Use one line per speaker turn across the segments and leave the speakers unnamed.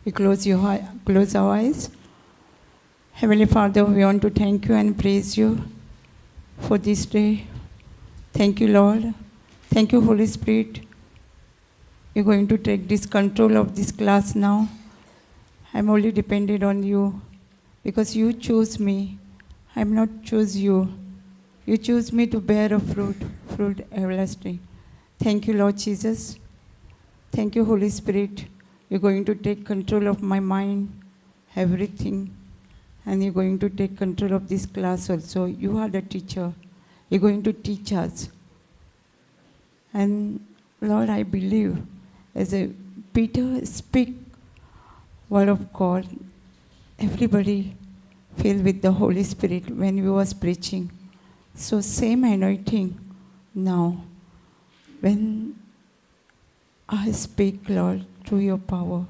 We close our eyes. Heavenly Father, we want to thank you and praise you for this day. Thank you, Lord. Thank you, Holy Spirit. You're going to take this control of this class now. I'm only dependent on you because you choose me. I'm not choose you. You choose me to bear a fruit everlasting. Thank you, Lord Jesus. Thank you, Holy Spirit. You're going to take control of my mind, everything. And you're going to take control of this class also. You are the teacher. You're going to teach us. And Lord, I believe as a Peter speak word of God, everybody filled with the Holy Spirit when we was preaching. So same anointing now. When I speak, Lord, through your power,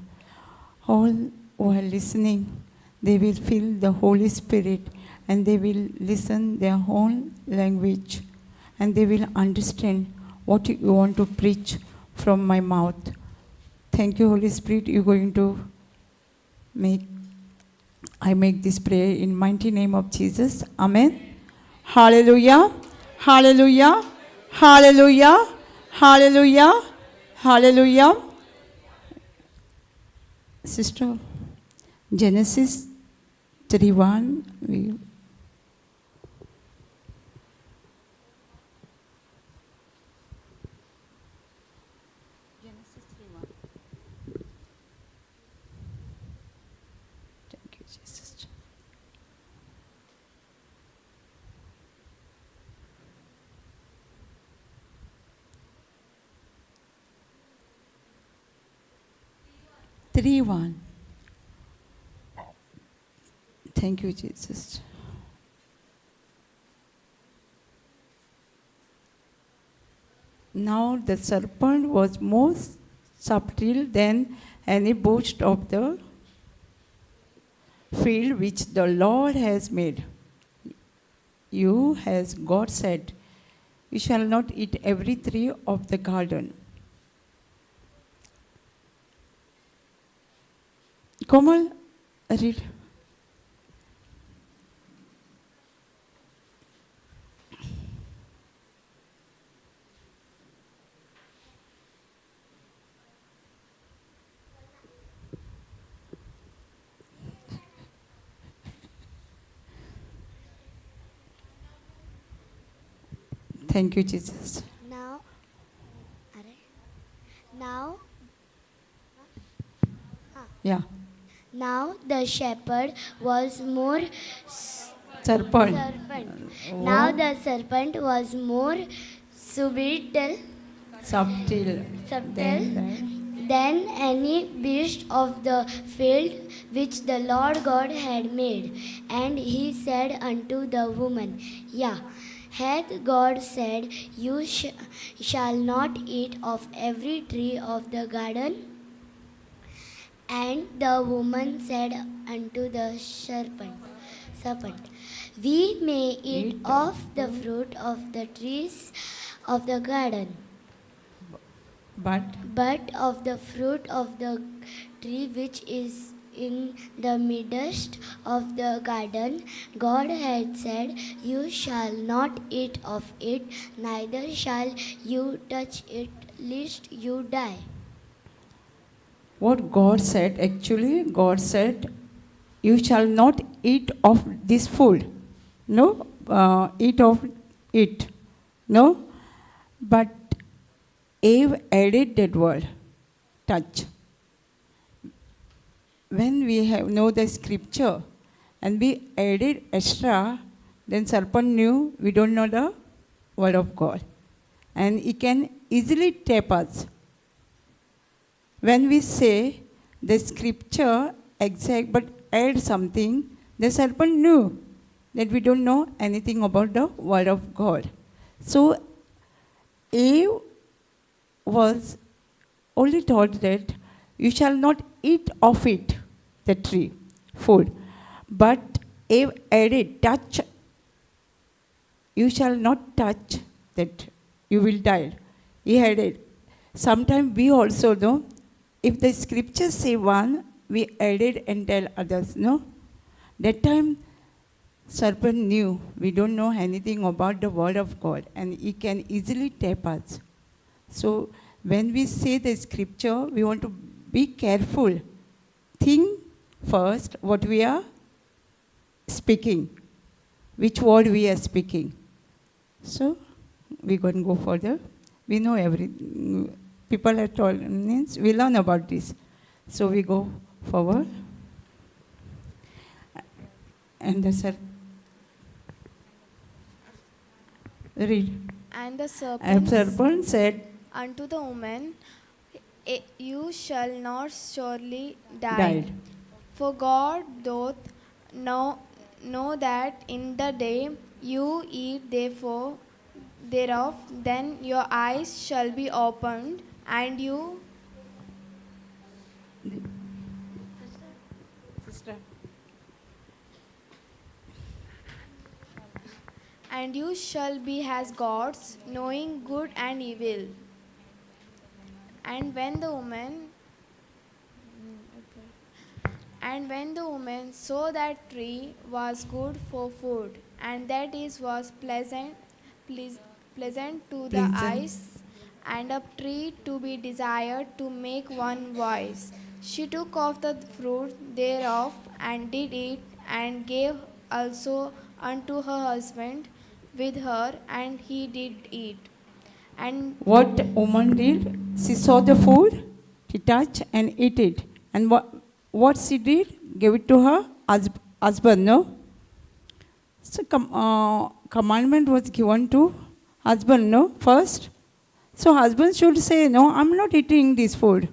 all who are listening, they will feel the Holy Spirit and they will listen their own language and they will understand what you want to preach from my mouth. Thank you, Holy Spirit. You're going to I make this prayer in mighty name of Jesus. Amen. Hallelujah. Hallelujah. Hallelujah. Hallelujah. Hallelujah. Sister, Genesis 3:1. Genesis 3:1. Thank you, Jesus. Thank you, Jesus. Now the serpent was more subtle than any beast of the field which the Lord has made. You, as God said, you shall not eat every tree of the garden. Komal, read. Thank you, Jesus. Yeah.
Now the shepherd was more
Serpent.
Now the serpent was more subtle than any beast of the field which the Lord God had made. And he said unto the woman, hath God said, You shall not eat of every tree of the garden? And the woman said unto the serpent, We may eat of the fruit of the trees of the garden, but of the fruit of the tree which is in the midst of the garden, God had said, You shall not eat of it, neither shall you touch it, lest you die.
What God said, actually, God said, you shall not eat of this food. No, eat of it. No, but Eve added that word, touch. When we know the scripture and we added extra, then serpent knew we don't know the word of God. And he can easily tap us. When we say the scripture exact but add something, the serpent knew that we don't know anything about the word of God. So Eve was only taught that you shall not eat of it, the tree, food. But Eve added, touch, you shall not touch that, you will die. He added. Sometimes we also know, if the scriptures say one, we added and tell others, no? That time, serpent knew we don't know anything about the word of God, and he can easily tap us. So when we say the scripture, we want to be careful. Think first what we are speaking, which word we are speaking. So we're going to go further. We know everything. People are told, means we learn about this. So we go forward. And the read.
And the
And
serpent
serpent said,
unto the woman, You shall not surely die.
died.
For God doth know that in the day you eat thereof, then your eyes shall be opened, and
Sister.
you shall be as gods, knowing good and evil. And when the woman saw that tree was good for food, and that it was pleasant to the
Pleasant.
eyes, and a tree to be desired to make one wise, she took of the fruit thereof, and did eat, and gave also unto her husband with her, and he did eat. And
What woman did? She saw the food, she touched and ate it. And what she did? Gave it to her husband, no? So commandment was given to husband, no? First. So husband should say, no, I'm not eating this food.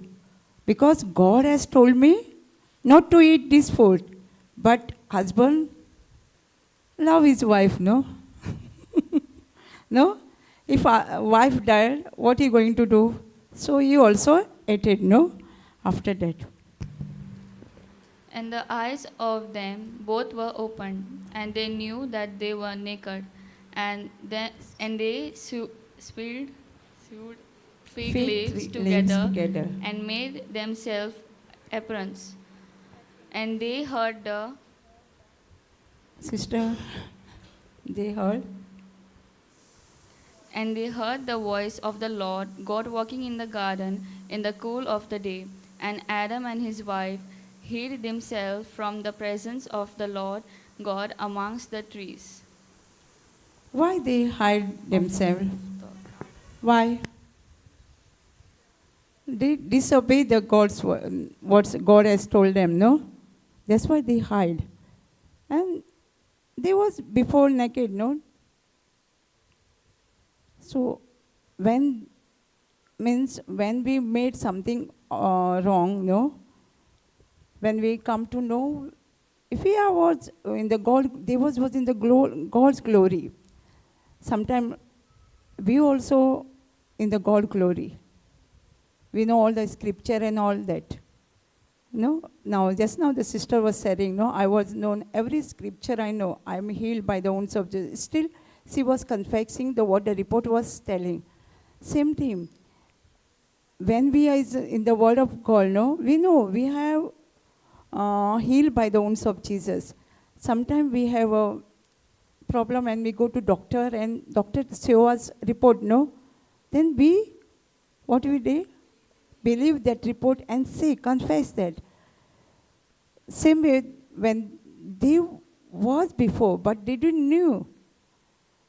Because God has told me not to eat this food. But husband love his wife, no? No? If a wife died, what he going to do? So he also ate it, no? After that.
And the eyes of them both were opened, and they knew that they were naked, and they sewed fig leaves together and made themselves aprons. And they heard the
Sister, they heard.
And they heard the voice of the Lord God walking in the garden in the cool of the day. And Adam and his wife hid themselves from the presence of the Lord God amongst the trees.
Why they hide themselves? Why? They disobey the God's what God has told them, no? That's why they hide. And they was before naked, no? So when we made something wrong, no? When we come to know, if we are was in the God, they was in the God's glory. Sometimes we also in the God glory. We know all the scripture and all that. No, now just now the sister was saying, no, I was known every scripture I know. I am healed by the wounds of Jesus. Still, she was confessing what the report was telling. Same thing. When we are in the word of God, no, we know we have healed by the wounds of Jesus. Sometimes we have a problem and we go to doctor and doctor show us report, no? Then what we do? Believe that report and say, confess that. Same way when they was before, but they didn't knew.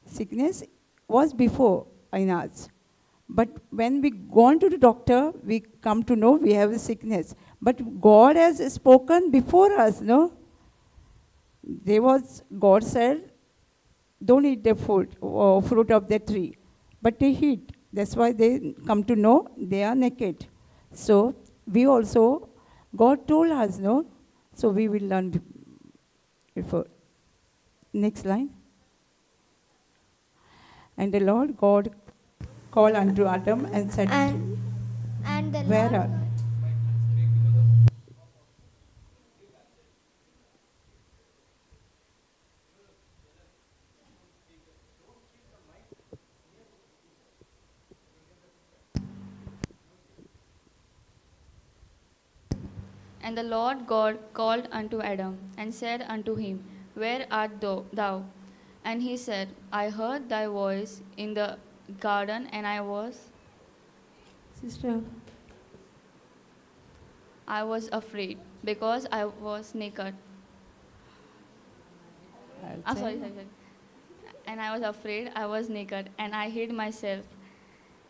Sickness was before in us. But when we go on to the doctor, we come to know we have a sickness. But God has spoken before us, no? God said, don't eat the fruit of the tree. But they eat. That's why they come to know they are naked. So we also, God told us, no? So we will learn before. Next line. And the Lord God called unto Adam and said,
and the
where
Lord
are?
And the Lord God called unto Adam, and said unto him, Where art thou? And he said, I heard thy voice in the garden, and
Sister,
I was afraid, because I was naked. Sorry. And I was afraid, I was naked, and I hid myself.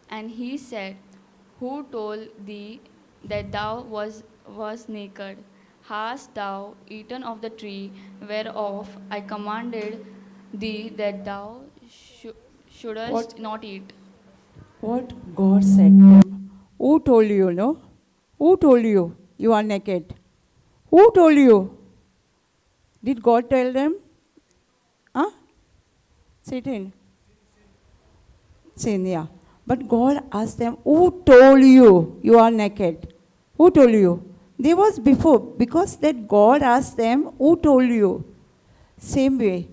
And he said, Who told thee that thou was naked? Hast thou eaten of the tree whereof I commanded thee that thou shouldest
What?
not eat?
what God said them? Who told you, no? Who told you you are naked? Who told you? Did God tell them? Huh? Satan. Sin, yeah. But God asked them, who told you you are naked? Who told you? They was before, because that God asked them, who told you? Same way,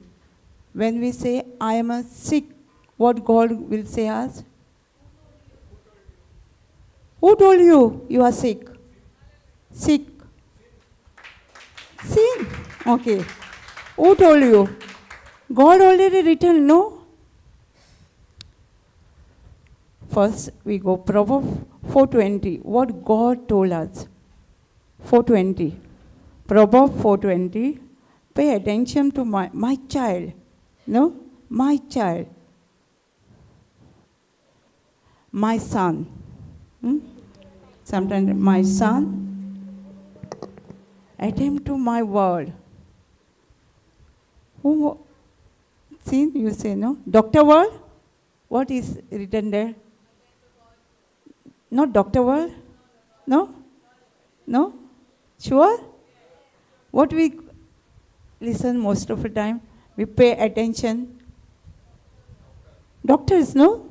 when we say, I am a sick, what God will say us? Who told you you are sick? Sick. Sin. Okay. Who told you? God already written, no? First, we go Proverbs 4:20. What God told us. 4:20. Proverbs 4:20. Pay attention to my child. No? My child. My son. Sometimes my son. Attend to my word. Who? See, you say, no? Dr. Word? What is written there? Not Dr. Word? No? No? Sure? What we listen most of the time? We pay attention. Doctors, no?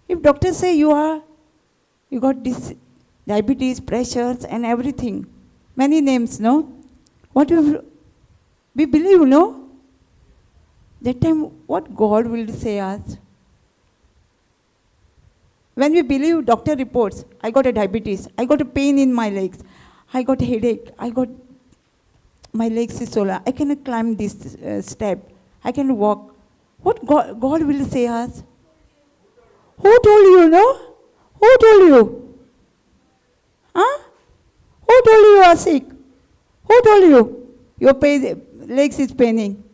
If doctors say you got this diabetes, pressures and everything, many names, no? What we believe, no? That time, what God will say us? When we believe doctor reports, I got a diabetes, I got a pain in my legs, I got a headache, my legs is swollen, I cannot climb this step, I can walk. What God will say us? Who told you, no? Who told you? Huh? Who told you are sick? Who told you your legs is paining?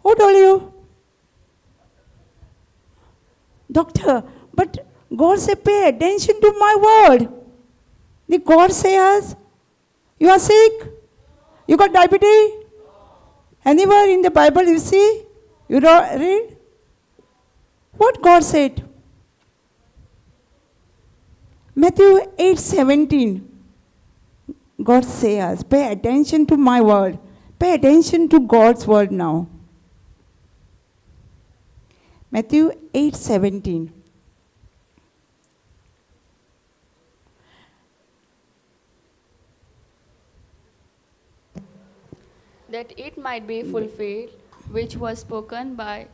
Who told you? Doctor. But God said, pay attention to my word. Did God say us? You are sick? You got diabetes? Anywhere in the Bible you see? You read? What God said? Matthew 8:17. God say us, pay attention to my word. Pay attention to God's word now. Matthew 8:17.
That it might be fulfilled, which was spoken by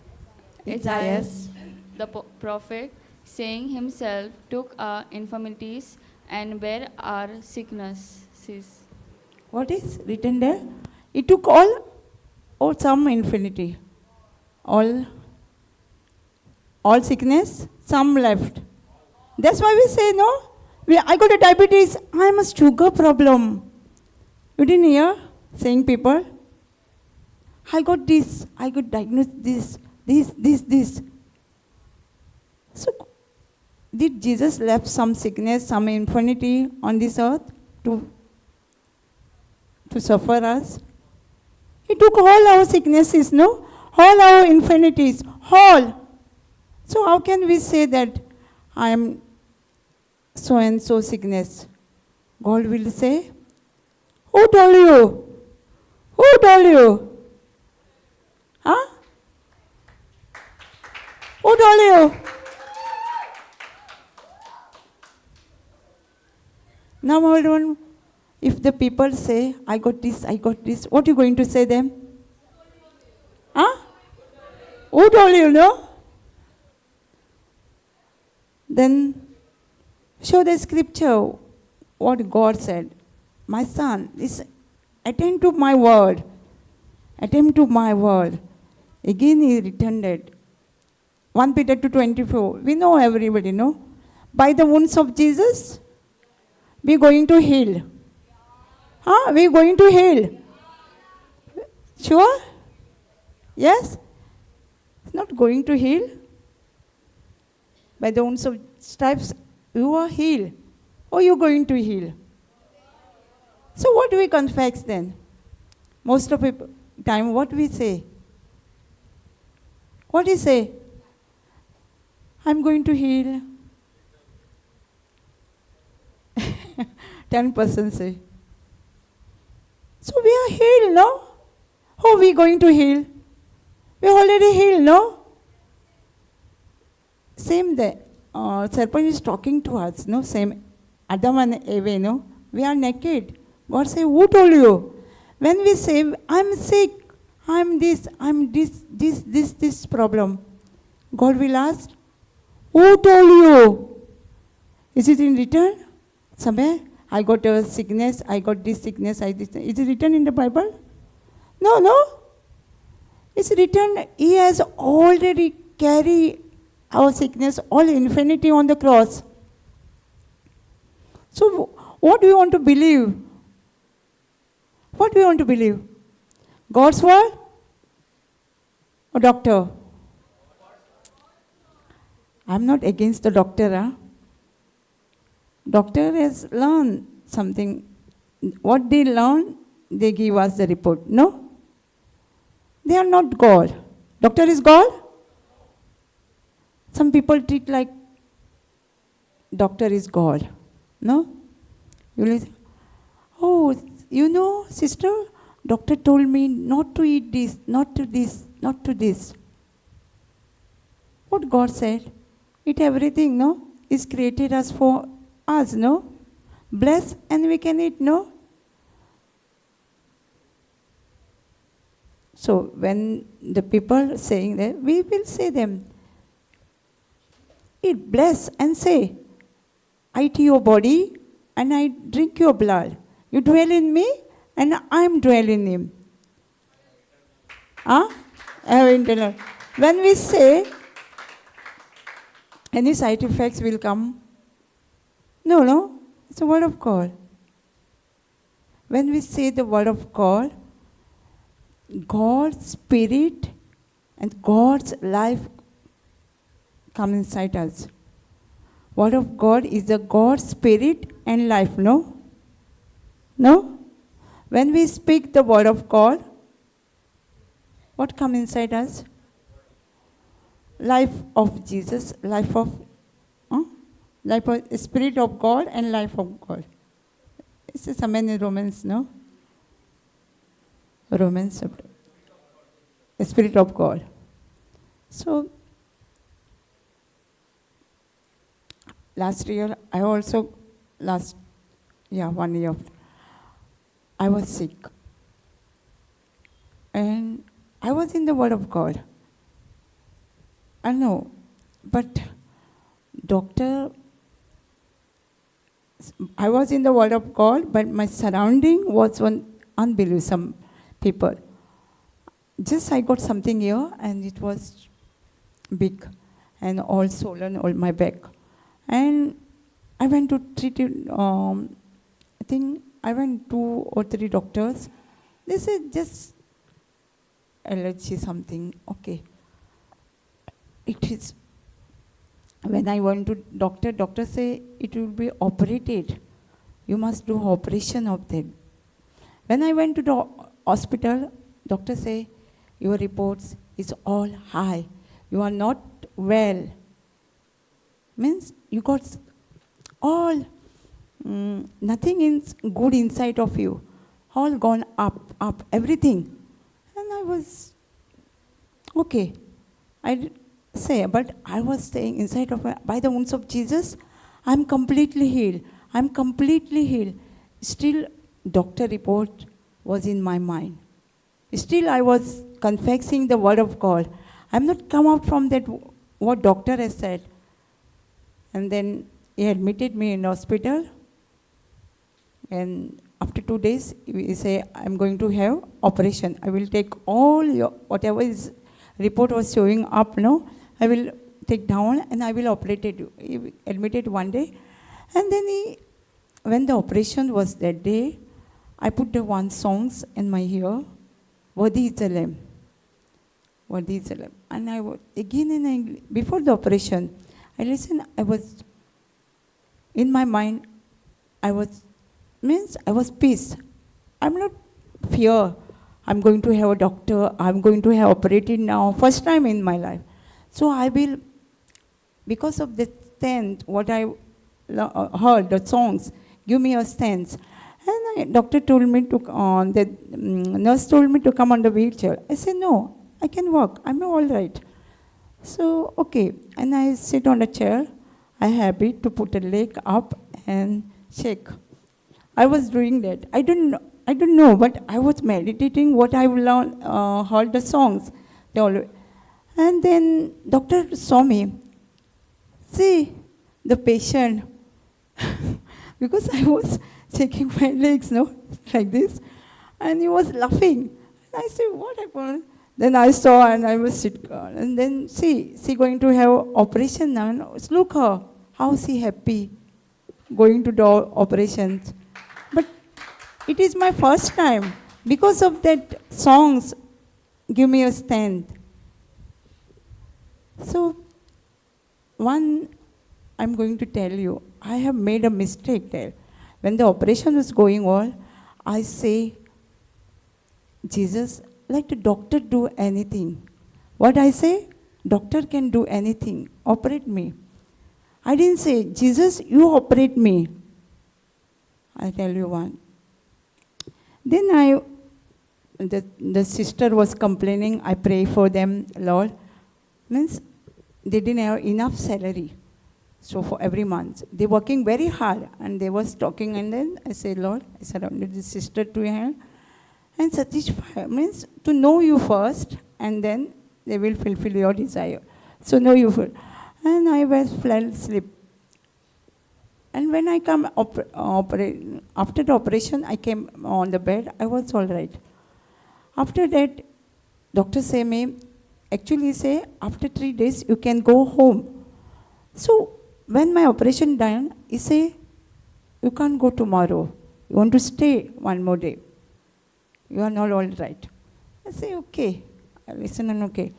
Isaiah the prophet, saying, Himself took our infirmities and bare our sicknesses.
What is written there? He took all or some infinity. All sickness, some left. That's why we say, no? I got a diabetes, I am a sugar problem. You didn't hear saying people? I got this, I got diagnosed this. So, did Jesus left some sickness, some infinity on this earth to suffer us? He took all our sicknesses, no? All our infirmities, all. So how can we say that I am so and so sickness? God will say, who told you? Who told you? Huh? Who told you? Now, hold on. If the people say, I got this, what are you going to say them? Huh? Who told you, no? Then show the scripture, what God said. my son, attend to my word. Attend to my word. Again he returned it. 1 Peter 2:24. We know, everybody know. By the wounds of Jesus, we're going to heal. Huh? We're going to heal. Sure? Yes? It's not going to heal. By the wounds of stripes, you are healed. Or you're going to heal. So what do we confess then? Most of the time, what we say? What do you say? I'm going to heal. 10% say. So we are healed, no? How are we going to heal? We are already healed, no? Same there. Serpent is talking to us, no? Same. Adam and Eve, no? We are naked. God say, who told you? When we say, I'm sick, I'm this problem, God will ask, who told you? Is it in return? Somewhere, I got a sickness, I got this sickness, Is it written in the Bible? No. It's written, He has already carried our sickness, all infinity on the cross. So, what do you want to believe? What do you want to believe? God's word or doctor? I'm not against the doctor. Huh? Doctor has learned something. What they learn, they give us the report. No? They are not God. Doctor is God? Some people treat like doctor is God. No? You will say, oh, you know, sister, doctor told me not to eat this, not to this, not to this. What God said? Eat everything, no? He's created us for us, no? Bless and we can eat, no? So when the people saying that, we will say them, eat, bless and say, I eat your body and I drink your blood. You dwell in me and I am dwell in him. Huh? When we say, any side effects will come? No. It's the word of God. When we say the word of God, God's spirit and God's life come inside us. Word of God is the God's spirit and life, no? No? When we speak the word of God, what come inside us? Life of Jesus, life of Spirit of God and life of God. This is somewhere in Romans, no? Romans chapter. The Spirit of God. So, last year, 1 year, I was sick. And I was in the Word of God. I know, but I was in the Word of God, but my surrounding was one unbelief, some people. Just I got something here, and it was big, and all swollen, all my back. And I went to treat it, I think I went 2 or 3 doctors. They said just allergy something, okay. It is, when I went to doctor say it will be operated. You must do operation of that. When I went to the hospital, doctor say, your reports is all high. You are not well. Means you got all, nothing is good inside of you. All gone up, everything. And I was, okay. I say, but I was saying inside of by the wounds of Jesus, I'm completely healed. I'm completely healed. Still, doctor report was in my mind. Still, I was confessing the word of God. I'm not come out from that what doctor has said. And then he admitted me in hospital. And after 2 days, we say, I'm going to have operation. I will take all your, whatever is report was showing up, no, I will take down and I will operate it. He admitted one day. And then when the operation was that day, I put the one songs in my ear, Worthy is the Lamb. Worthy is the Lamb. And I was, again and again, before the operation, I listened, I was, in my mind, I was peace. I'm not fear. I'm going to have a doctor. I'm going to have operated now. First time in my life. So I will, because of the strength, what I heard, the songs, give me a strength. And doctor told me to, the nurse told me to come on the wheelchair. I said, no, I can walk. I'm all right. So, okay. And I sit on a chair. I happy to put a leg up and shake. I was doing that. I don't know, but I was meditating what I learned, heard the songs. And then doctor saw me. See, the patient, because I was shaking my legs, no, like this, and he was laughing. And I said, what happened? Then I saw and I was sitting, and then she going to have operation now. Look her, how she happy going to do operations. But it is my first time. Because of that songs give me a strength. So one, I'm going to tell you, I have made a mistake there. When the operation was going on, I say, Jesus, let the doctor do anything. What I say? Doctor can do anything. Operate me. I didn't say, Jesus, you operate me. I tell you one. Then the sister was complaining, I pray for them, Lord. Means they didn't have enough salary. So for every month, they're working very hard, and they was talking, and then I said, Lord, I surrounded the sister to your hand, and satisfy means to know you first, and then they will fulfill your desire. So know you first. And I fell asleep. And when I come after the operation, I came on the bed. I was all right. After that, doctor say me, actually say after 3 days you can go home. So when my operation done, he say, you can't go tomorrow. You want to stay one more day. You are not all right. I say, okay. I listen and okay.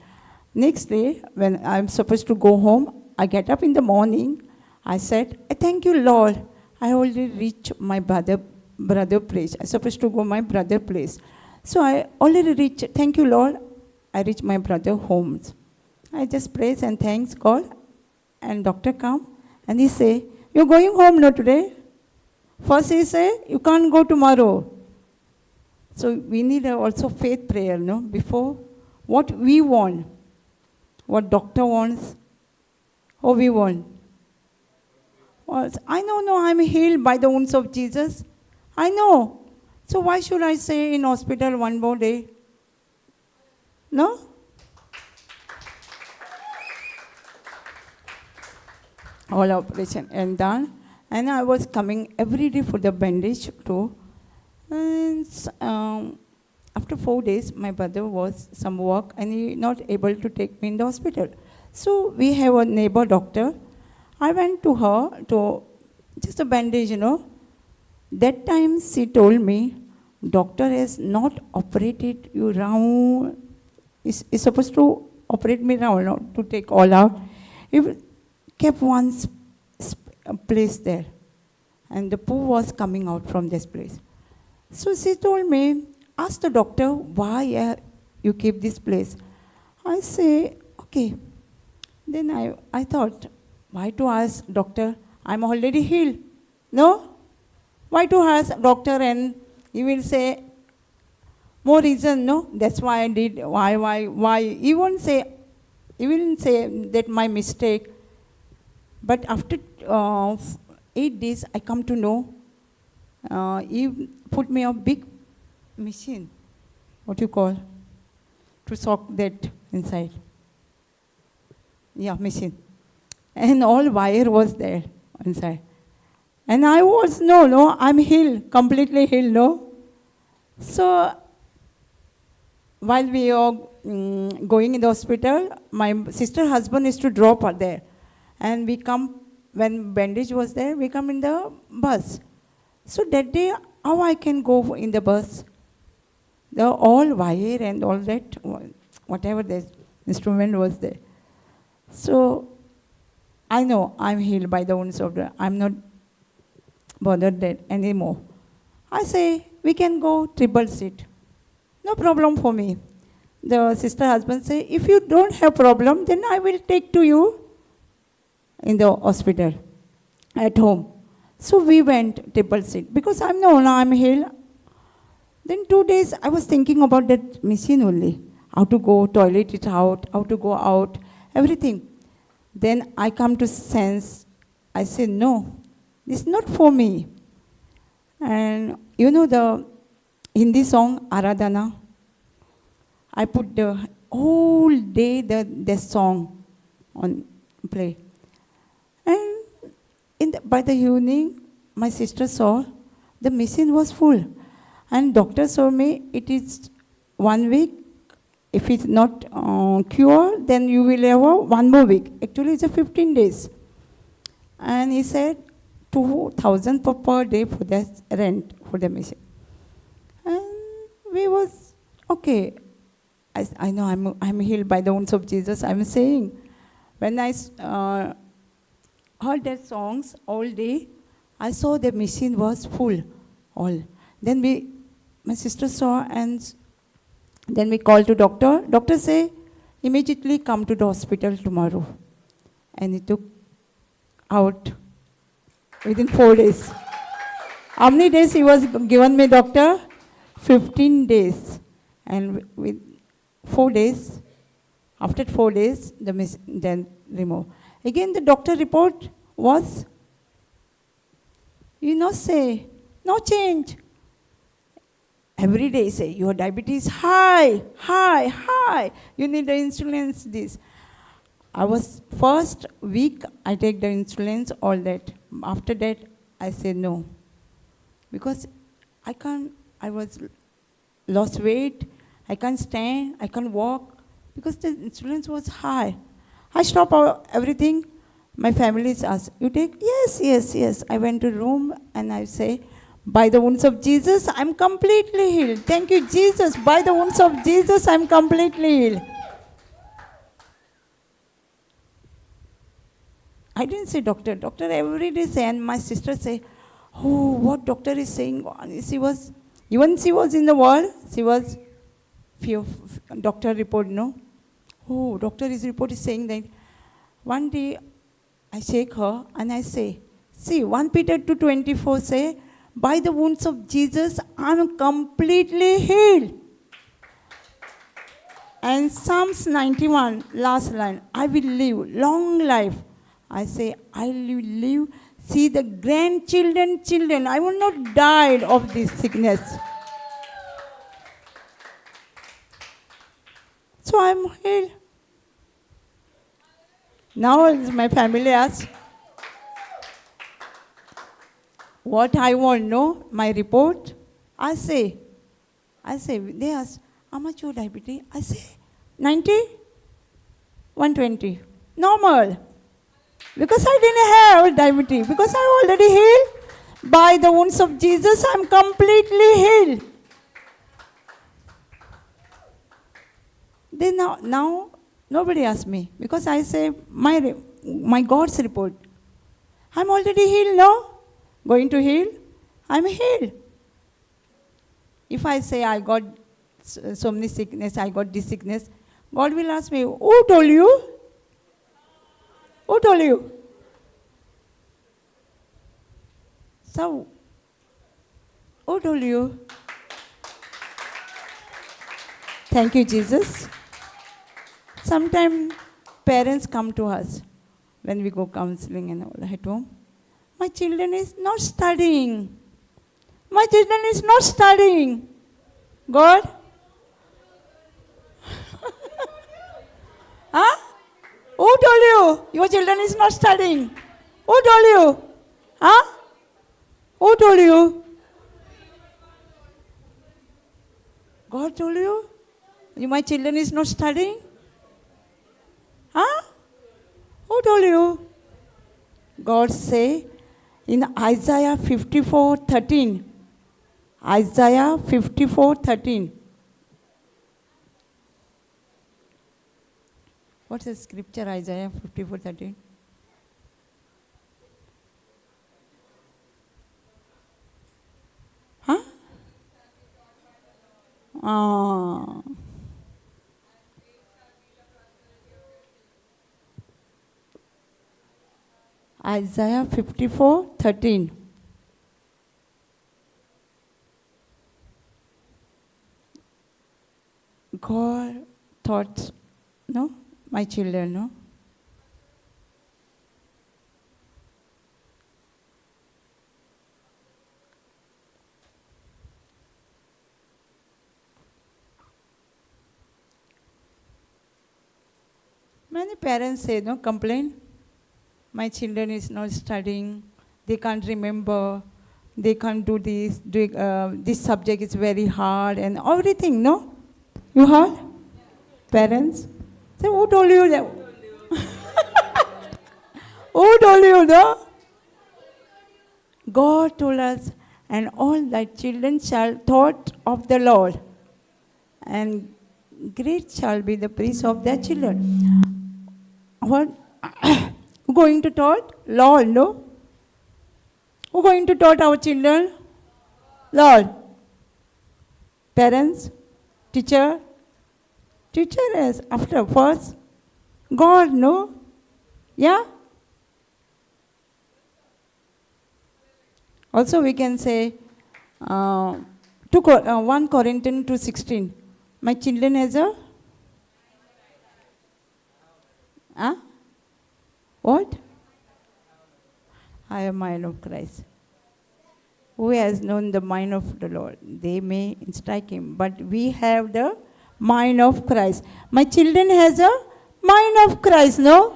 Next day, when I'm supposed to go home, I get up in the morning. I said, I thank you, Lord. I already reached my brother place. I'm supposed to go my brother place. So I already reached, thank you, Lord. I reached my brother home. I just praise and thanks God. And doctor come and he say, you're going home no today? First he say, you can't go tomorrow. So we need also faith prayer, no? Before what we want, what doctor wants, or we want. I know, no, I'm healed by the wounds of Jesus. I know. So why should I stay in hospital one more day? No? All operation and done. And I was coming every day for the bandage too. And after 4 days, my brother was some work and he not able to take me in the hospital. So we have a neighbor doctor. I went to her to just a bandage, you know. That time she told me, doctor has not operated you round. Is supposed to operate me round, no, to take all out. He kept one place there. And the poo was coming out from this place. So she told me, ask the doctor why you keep this place. I say, okay. Then I thought, why to ask doctor? I'm already healed. No? Why to ask doctor and he will say, more reason, no? That's why I did, why. He won't say that my mistake. But after 8 days, I come to know, he put me a big machine, what you call, to soak that inside. Yeah, machine. And all wire was there inside. And I was, no, I'm healed, completely healed, no. So, while we are going in the hospital, my sister's husband is to drop her there. And we come, when bandage was there, we come in the bus. So that day, how I can go in the bus? The all wire and all that, whatever the instrument was there. So I know I'm healed by the wounds of the, I'm not bothered that anymore. I say, we can go triple seat. No problem for me. The sister husband say, if you don't have problem, then I will take to you in the hospital, at home. So we went triple seat because I'm healed. Then 2 days I was thinking about that machine only. How to go, toilet it out, how to go out, everything. Then I come to sense, I say, no, this is not for me. And you know the Hindi song, Aradhana? I put the whole day the song on play. And by the evening, my sister saw the machine was full. And doctor told me it is 1 week. If it's not cured, then you will have 1 more week. Actually, it's a 15 days. And he said 2,000 per day for the rent for the machine. And we was, okay. I know I'm healed by the wounds of Jesus. I'm saying, when I heard their songs all day, I saw the machine was full, all. Then my sister saw, and then we called to doctor. Doctor say, immediately come to the hospital tomorrow. And he took out within 4 days. How many days he was given me, doctor? 15 days. And with 4 days, after 4 days, then removed. Again, the doctor report was, say, no change. Every day say, your diabetes high. You need the insulin, this. I was first week, I take the insulins, all that. After that, I said no. Because I was lost weight, I can't stand, I can't walk, because the insulin was high. I stopped everything. My family asked, you take? Yes. I went to room and I say, by the wounds of Jesus, I'm completely healed. Thank you, Jesus. By the wounds of Jesus, I'm completely healed. I didn't say doctor. Doctor every day say, and my sister say, oh, what doctor is saying? She was in the world, she was doctor report, no? Oh, doctor report is saying that. One day, I shake her and I say, see, 1 Peter 2:24 say, by the wounds of Jesus, I'm completely healed. And Psalms 91, last line, I will live long life. I say, I will live, see the children. I will not die of this sickness. So I'm healed. Now my family asks, what I want to know, my report. I say, they ask, how much your diabetes? I say, 90, 120. Normal. Because I didn't have diabetes. Because I already healed. By the wounds of Jesus, I'm completely healed. Then now nobody asks me. Because I say, my God's report. I'm already healed now. Going to heal? I'm healed. If I say I got so many sickness, I got this sickness, God will ask me, who told you? Who told you? So, who told you? Thank you, Jesus. Sometimes parents come to us when we go counseling and all at home. My children is not studying. My children is not studying. God? Huh? Who told you your children is not studying? Who told you? Huh? Who told you? God told you? My children is not studying? Huh? Who told you? God say in Isaiah 54:13. Isaiah 54:13. What's the scripture, Isaiah 54:13? Huh? Ah. Isaiah 54:13. God thought, no, my children, no? Many parents say, no, complain. My children is not studying. They can't remember. They can't do this. This subject is very hard and everything, no? You heard? Parents? Say, who told you that? Who told you that? God told us, and all thy children shall thought of the Lord, and great shall be the praise of their children. What? Who going to taught? Lord, no? Who going to taught our children? Lord. Parents? Teacher? Teacher is after first. God, no? Yeah? Also we can say, 1 Corinthians 2:16. My children has a? Huh? What? I am mind of Christ. Who has known the mind of the Lord? They may strike him, but we have the mind of Christ. My children has a mind of Christ, no?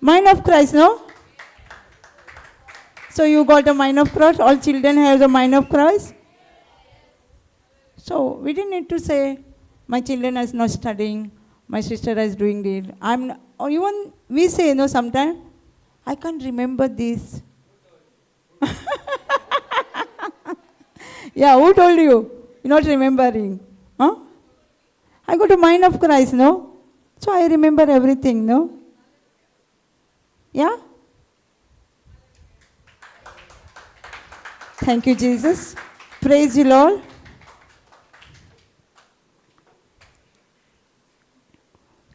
Mind of Christ, no? So you got the mind of Christ? All children have the mind of Christ? So we didn't need to say, my children is not studying, my sister is doing this. Or even we say, no, sometimes, I can't remember this. Yeah, who told you? You're not remembering. Huh? I got a mind of Christ, no? So I remember everything, no? Yeah? Thank you, Jesus. Praise you, Lord.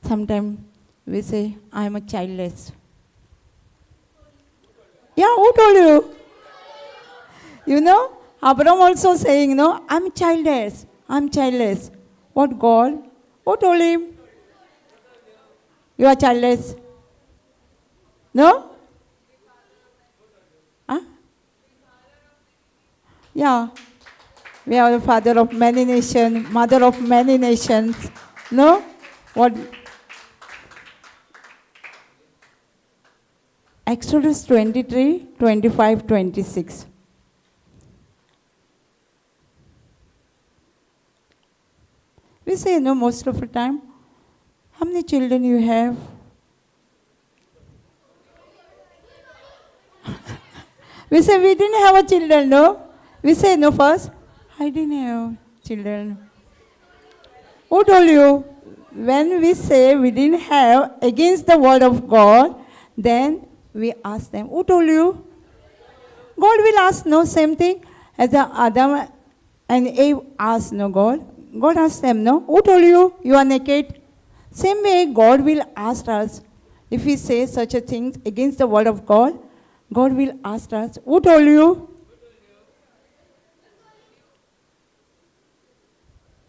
Sometimes we say, I am a childless. Yeah, who told you? You know, Abraham also saying, no, I'm childless. I'm childless. What God? Who told him? You are childless. No? Huh? Yeah. We are the father of many nations, mother of many nations. No? What? Exodus 23, 25, 26. We say, no, most of the time, how many children you have? We say, we didn't have a children, no? We say, no, first, I didn't have children. Who told you? When we say we didn't have against the word of God, then we ask them, who told you? God will ask, no, same thing as the Adam and Eve asked, no, God. God asked them, no, who told you you are naked? Same way, God will ask us, if we say such a thing against the word of God, God will ask us, who told you?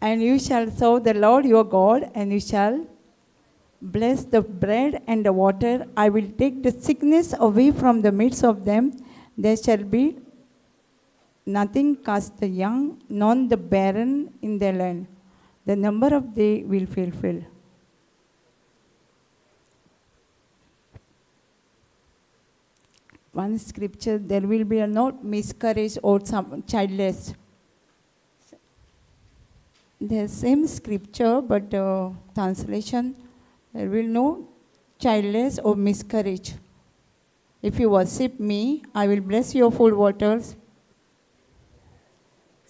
And you shall serve the Lord your God, and you shall bless the bread and the water. I will take the sickness away from the midst of them. There shall be nothing cast the young, nor the barren in their land. The number of day will fulfill. one scripture, there will be no miscarriage or some childless. The same scripture, but translation, there will no childless or miscarriage. If you worship me, I will bless your full waters,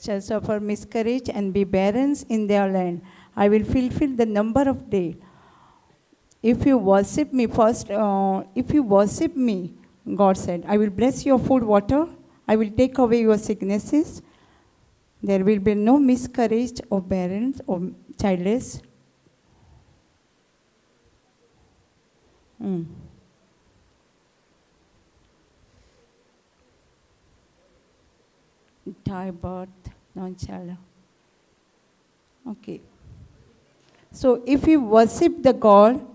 shall suffer miscarriage and be barren in their land. I will fulfill the number of days. If you worship me first, if you worship me, God said, I will bless your food water, I will take away your sicknesses, there will be no miscarriage or barren or childless. Childbirth, non-child. Okay. So if we worship the God,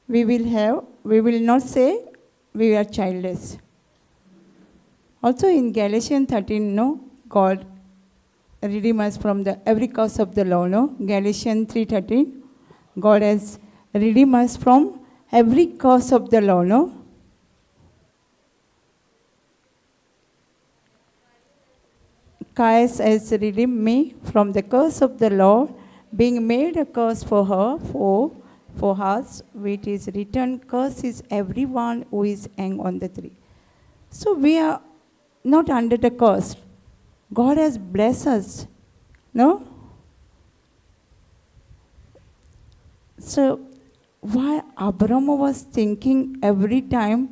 we will not say we are childless. Also in Galatians 13, no, God redeem us from every curse of the law, no? Galatians 3:13, God has redeemed us from every curse of the law, no? Christ has redeemed me from the curse of the law, being made a curse for her, for us, which is written, curse is everyone who is hanged on the tree. So we are not under the curse. God has blessed us, no? So why Abraham was thinking every time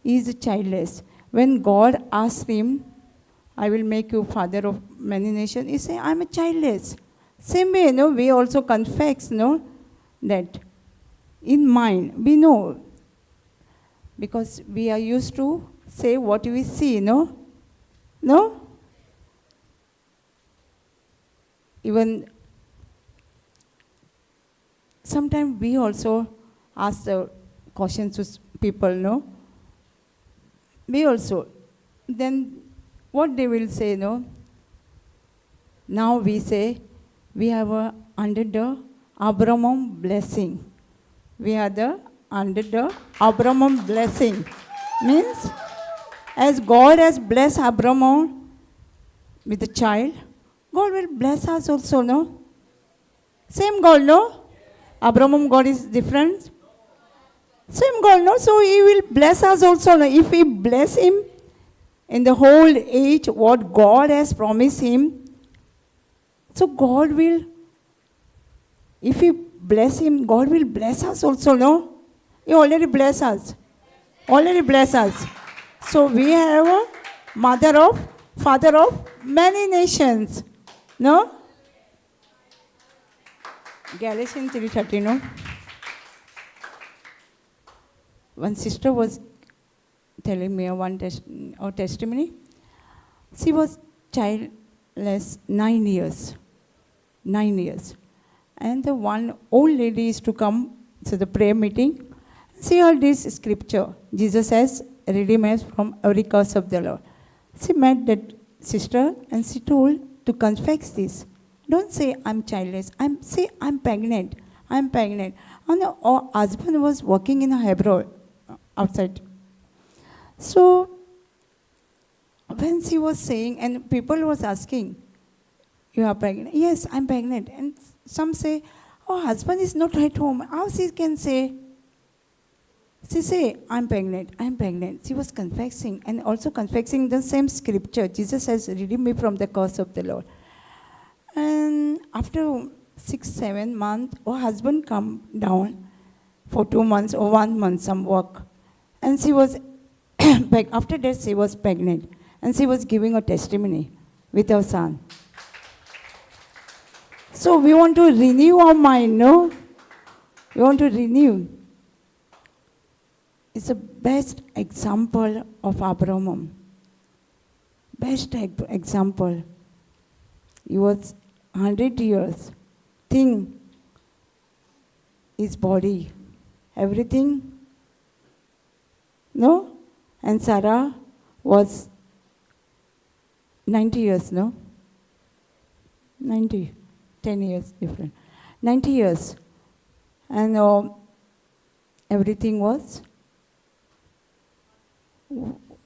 he is childless. When God asked him, I will make you father of many nations, he said, I'm a childless. Same way, no, we also confess, no, that in mind, we know, because we are used to say what we see, no? No? Even sometimes we also ask the questions to people, no? We also. Then what they will say, no? Now we say, we have under the Abraham blessing. We are under the Abraham blessing. Means, as God has blessed Abraham with a child, God will bless us also, no? Same God, no? Abraham God is different. Same God, no? So he will bless us also, no? If we bless him in the whole age, what God has promised him, so God will, if we bless him, God will bless us also, no? He already blessed us. Already blessed us. So we have a father of many nations. No? Galatians 3:30, no? One sister was telling me a testimony. She was childless 9 years. 9 years. And the one old lady is to come to the prayer meeting. She heard this scripture. Jesus has redeemed us from every curse of the law. She met that sister and she told to confess this. Don't say I'm childless. Say I'm pregnant. I'm pregnant. And her husband was working in a Hebron outside. So when she was saying, and people was asking, you are pregnant? Yes, I'm pregnant. And some say, oh, husband is not at home. How she can say? She say, I'm pregnant. I'm pregnant. She was confessing and also confessing the same scripture. Jesus has redeemed me from the curse of the Lord. And after 6-7 months, her husband come down for 2 months or 1 month some work. And she was, after that she was pregnant. And she was giving a testimony with her son. So we want to renew our mind, no? We want to renew. It's the best example of Abraham. Best example. He was 100 years. Think his body, everything. No? And Sarah was 90 years, no? 90. 10 years different. 90 years. And everything was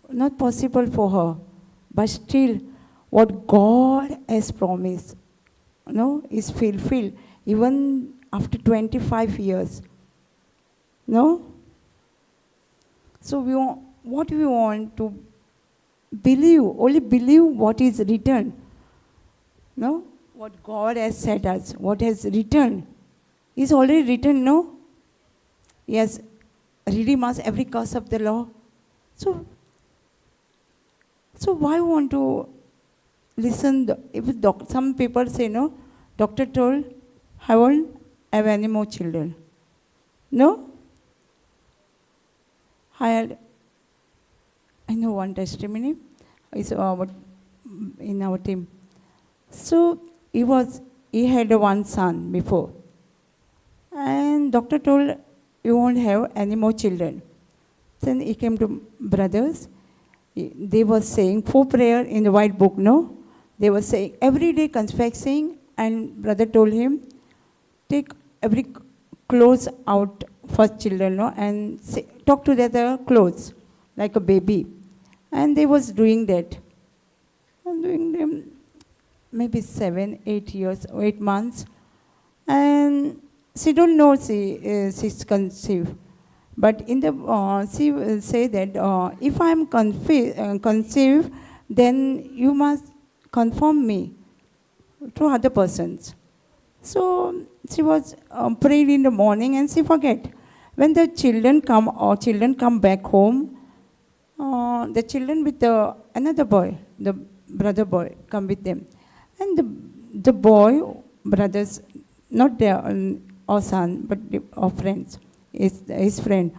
not possible for her. But still, what God has promised, is fulfilled even after 25 years. No? So what we want to believe, only believe what is written. No? What God has said us, what has written, is already written, no? Yes, redeem us every curse of the law. So why want to listen? Some people say, no, doctor told, I won't have any more children. No? I know one testimony is in our team. So he had one son before. And doctor told, you won't have any more children. Then he came to brothers. They were saying 4 prayer in the white book, no? They were saying every day confessing, and brother told him, take every clothes out first children, no? And talk to the other clothes like a baby. And they was doing that. And doing them maybe 7, 8 years, 8 months. And she don't know she's conceived. But in the she will say that if I'm conceived, then you must confirm me to other persons. So she was praying in the morning and she forget. When the children come back home, the children with another boy, the brother boy, come with them. And the boy, brothers, not their our son, but our friends, his friend,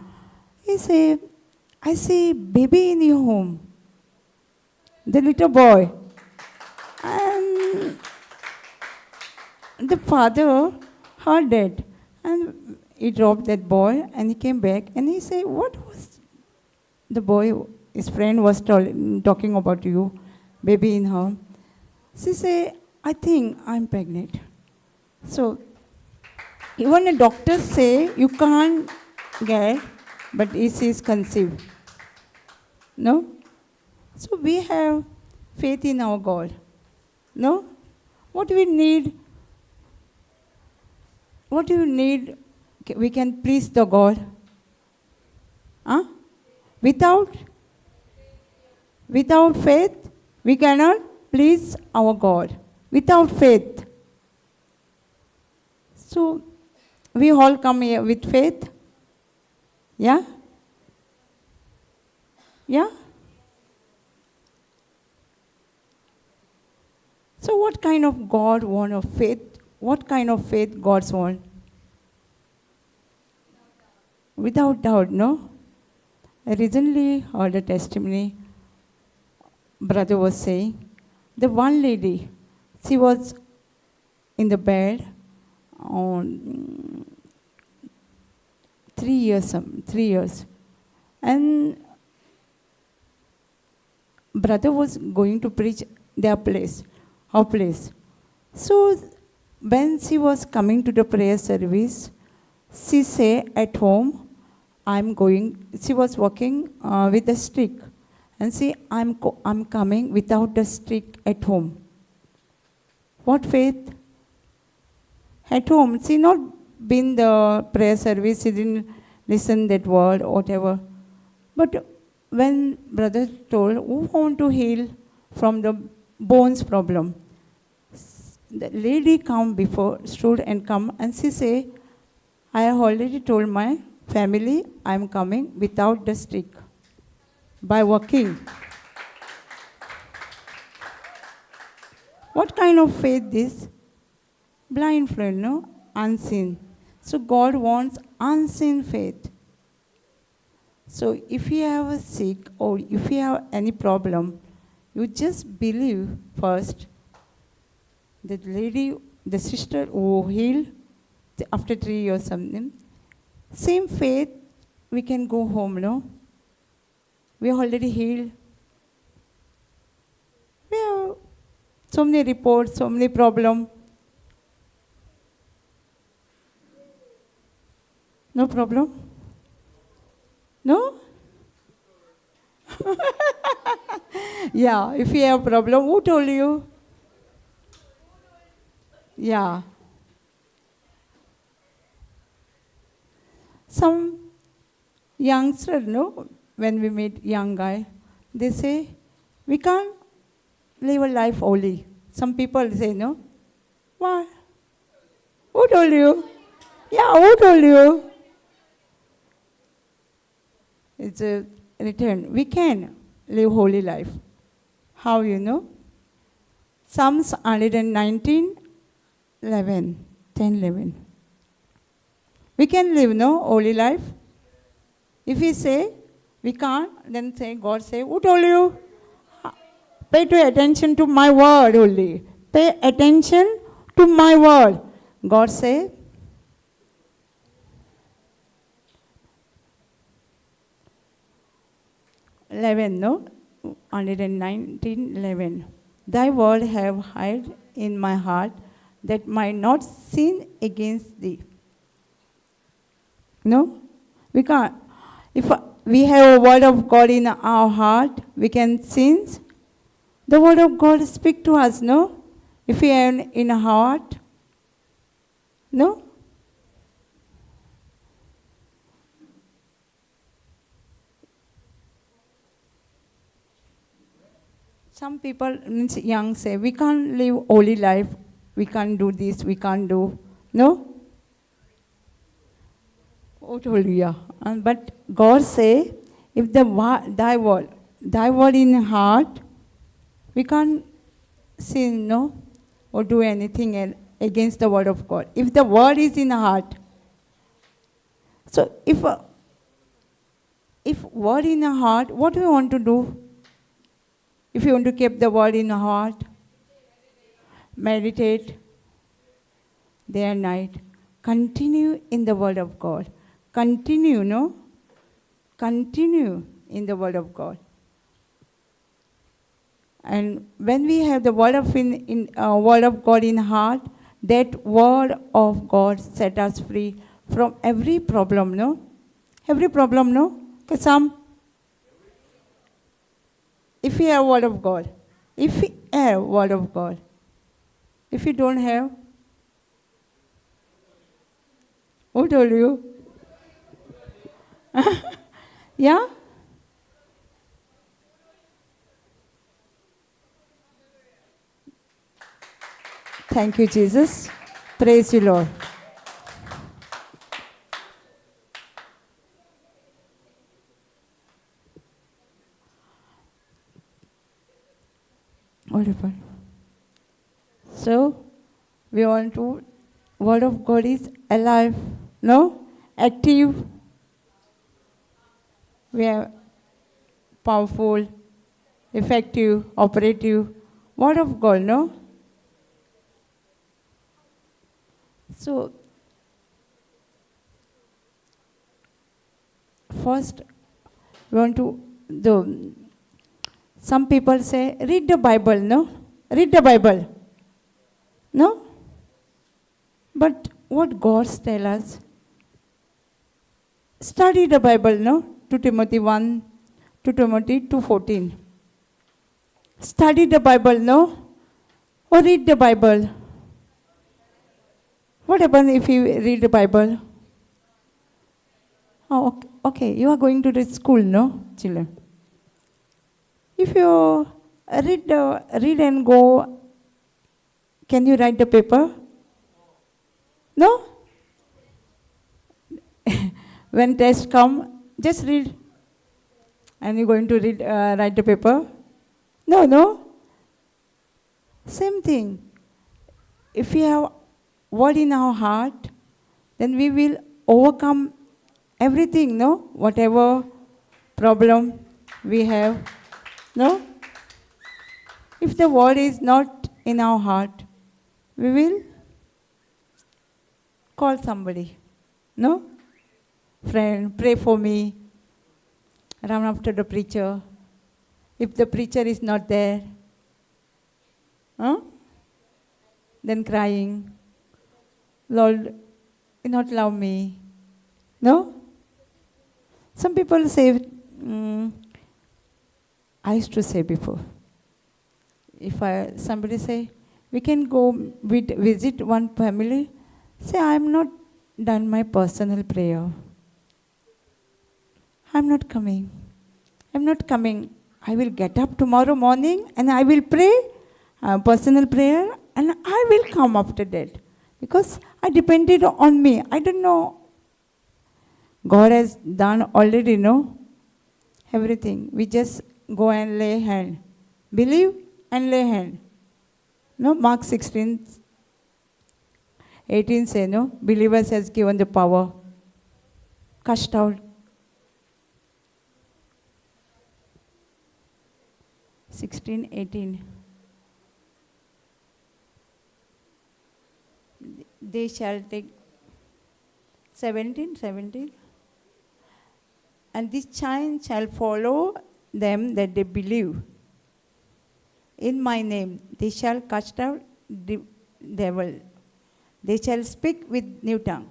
he say, I see baby in your home. The little boy. And the father heard that. And he dropped that boy and he came back and he said, what was the boy, his friend was talking about you, baby in her. She said, I think I'm pregnant. So even the doctors say you can't get, but she is conceived. No? So we have faith in our God. No? What we need, we can please the God. Huh? Without faith, we cannot please our God. Without faith. So, we all come here with faith. Yeah? Yeah? So what kind of God want of faith? What kind of faith God's want? Without doubt, no? I recently heard a testimony. Brother was saying, the one lady, she was in the bed on 3 years. And brother was going to preach our place. So when she was coming to the prayer service, she said at home, she was walking with a stick. And say, I'm coming without the stick at home. What faith? At home. She not been the prayer service, she didn't listen that word or whatever. But when brother told, who want to heal from the bones problem? The lady stood and come and she say, I have already told my family I'm coming without the stick. By walking. What kind of faith this? Blind faith, no? Unseen. So God wants unseen faith. So if you have a sick or if you have any problem, you just believe first. The lady, the sister who healed after 3 years something, same faith, we can go home, no? We are already healed. We have so many reports, so many problems. No problem? No? Yeah, if you have problem, who told you? Yeah. Some youngster, no, when we meet young guy, they say, we can't live a life holy. Some people say, no. Why? Who told you? Yeah, who told you? It's a return. We can live holy life. How you know? Psalms 119, 11, 10, 11. We can live, no, holy life. If we say we can't, then say God say, who told you? Pay attention to my word only. Pay attention to my word. God say, 11, no? 119, 11. Thy word have hid in my heart, that might not sin against thee. No? We can't. If we have a word of God in our heart, we can sin. The word of God speak to us, no? If we have in our heart, no? Some people, means young, say, we can't live holy life, we can't do this, we can't do, no? Oh, told you, yeah. But God say, if thy word in heart, we can't sin, no? Or do anything against the word of God. If the word is in heart. So if word in the heart, what do we want to do? If you want to keep the word in the heart, meditate day and night. Continue in the word of God. Continue, no? Continue in the word of God. And when we have the word of word of God in heart, that word of God set us free from every problem, no? Every problem, no? Because if you have word of God, if you have word of God, if you don't have, who told you? Yeah? Thank you, Jesus. Praise you, Lord. Wonderful. So, we want to, word of God is alive, no? Active. We are powerful, effective, operative. Word of God, no? So, first, we want to, some people say, read the Bible, no? Read the Bible. No? But what God tells us, study the Bible, no? 2 Timothy 1, 2 Timothy 2:14. Study the Bible, no? Or read the Bible. What happens if you read the Bible? Oh, okay. You are going to the school, no, children? If you read and go, can you write the paper? No? When test come, just read. And you're going to write the paper? No. Same thing. If we have word in our heart, then we will overcome everything, no? Whatever problem we have, no? If the word is not in our heart, we will call somebody, no? Friend, pray for me. Run after the preacher. If the preacher is not there, then crying, Lord, you not love me. No? Some people say, I used to say before. If somebody say, we can go visit one family, say, I'm not done my personal prayer. I'm not coming. I'm not coming. I will get up tomorrow morning and I will pray, personal prayer, and I will come after that. Because I depended on me. I don't know. God has done already, no? Everything. We just go and lay hand. Believe and lay hand. No, Mark 16:18 say, no, believers has given the power. Cast out. 16:18. They shall take 17. And this sign shall follow them that they believe. In my name they shall cast out the devil. They shall speak with new tongue.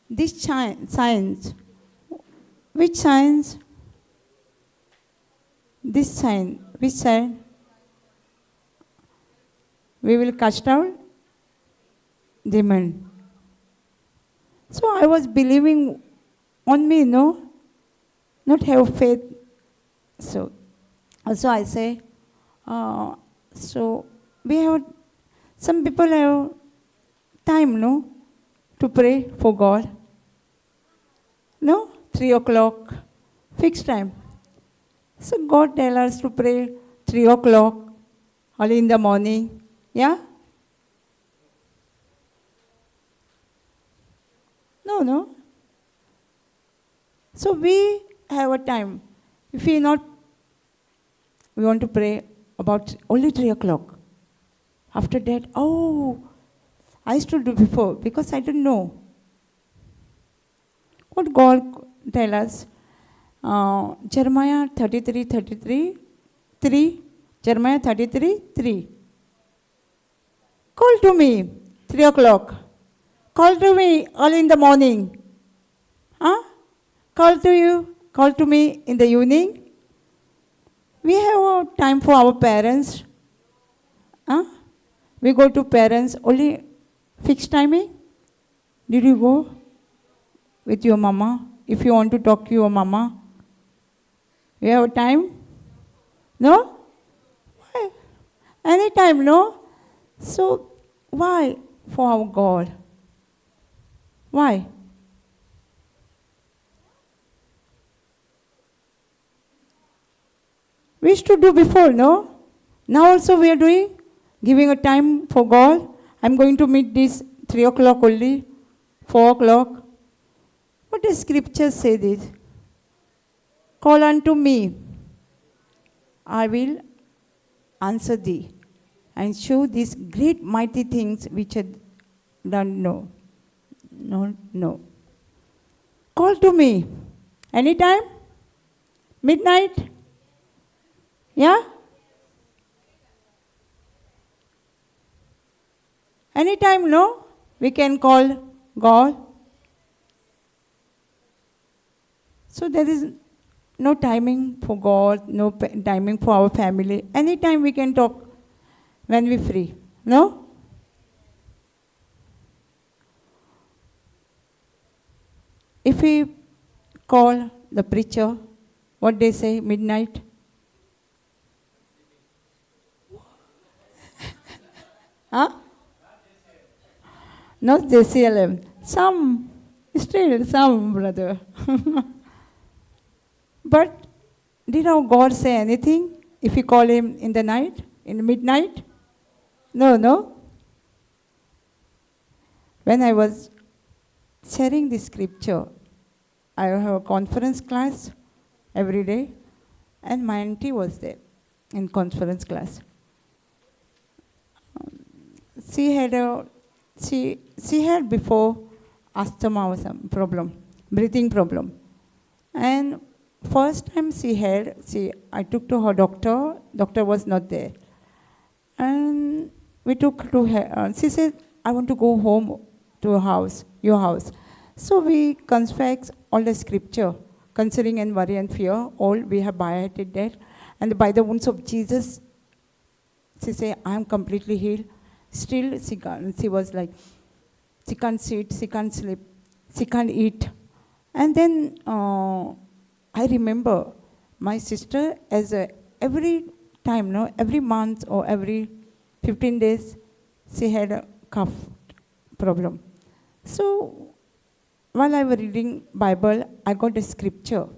These signs. Which signs? This sign. Which sign? We will cast out demon. So I was believing on me, no? Not have faith. So also I say, so we have, some people have time, no? To pray for God. No? 3 o'clock, fixed time. So God tells us to pray 3 o'clock, early in the morning. Yeah? No. So we have a time. If we want to pray about only 3 o'clock. After that, I used to do before because I didn't know. What God tells us, Jeremiah 33:3. Jeremiah 33:3. Call to me 3 o'clock. Call to me early in the morning. Call to me in the evening. We have time for our parents. We go to parents only fixed timing. Did you go with your mama? If you want to talk to your mama, you have time? No? Why? Anytime, no? So, why for our God? Why? We used to do before, no? Now also we are doing, giving a time for God. I'm going to meet this 3 o'clock only, 4 o'clock. What does scripture say this? Call unto me, I will answer thee, and show these great mighty things which I don't know. No. Call to me. Anytime? Midnight? Yeah? Anytime, no? We can call God. So there is no timing for God, no timing for our family. Anytime we can talk when we're free. No? If we call the preacher, what they say, midnight? Not JCILM. Some, brother. But did our God say anything if we call him in the night, in the midnight? No. When I was sharing this scripture, I have a conference class every day, and my auntie was there in conference class. She had before asthma or some problem, breathing problem. And first time I took to her doctor was not there. And we took to her, she said, I want to go home to your house. So we confess all the scripture, concerning and worry and fear, all we have highlighted that. And by the wounds of Jesus, she said, I am completely healed. Still, she was like, she can't sit, she can't sleep, she can't eat. And then I remember my sister, every time, every month or every 15 days, she had a cough problem. So while I was reading Bible, I got a scripture,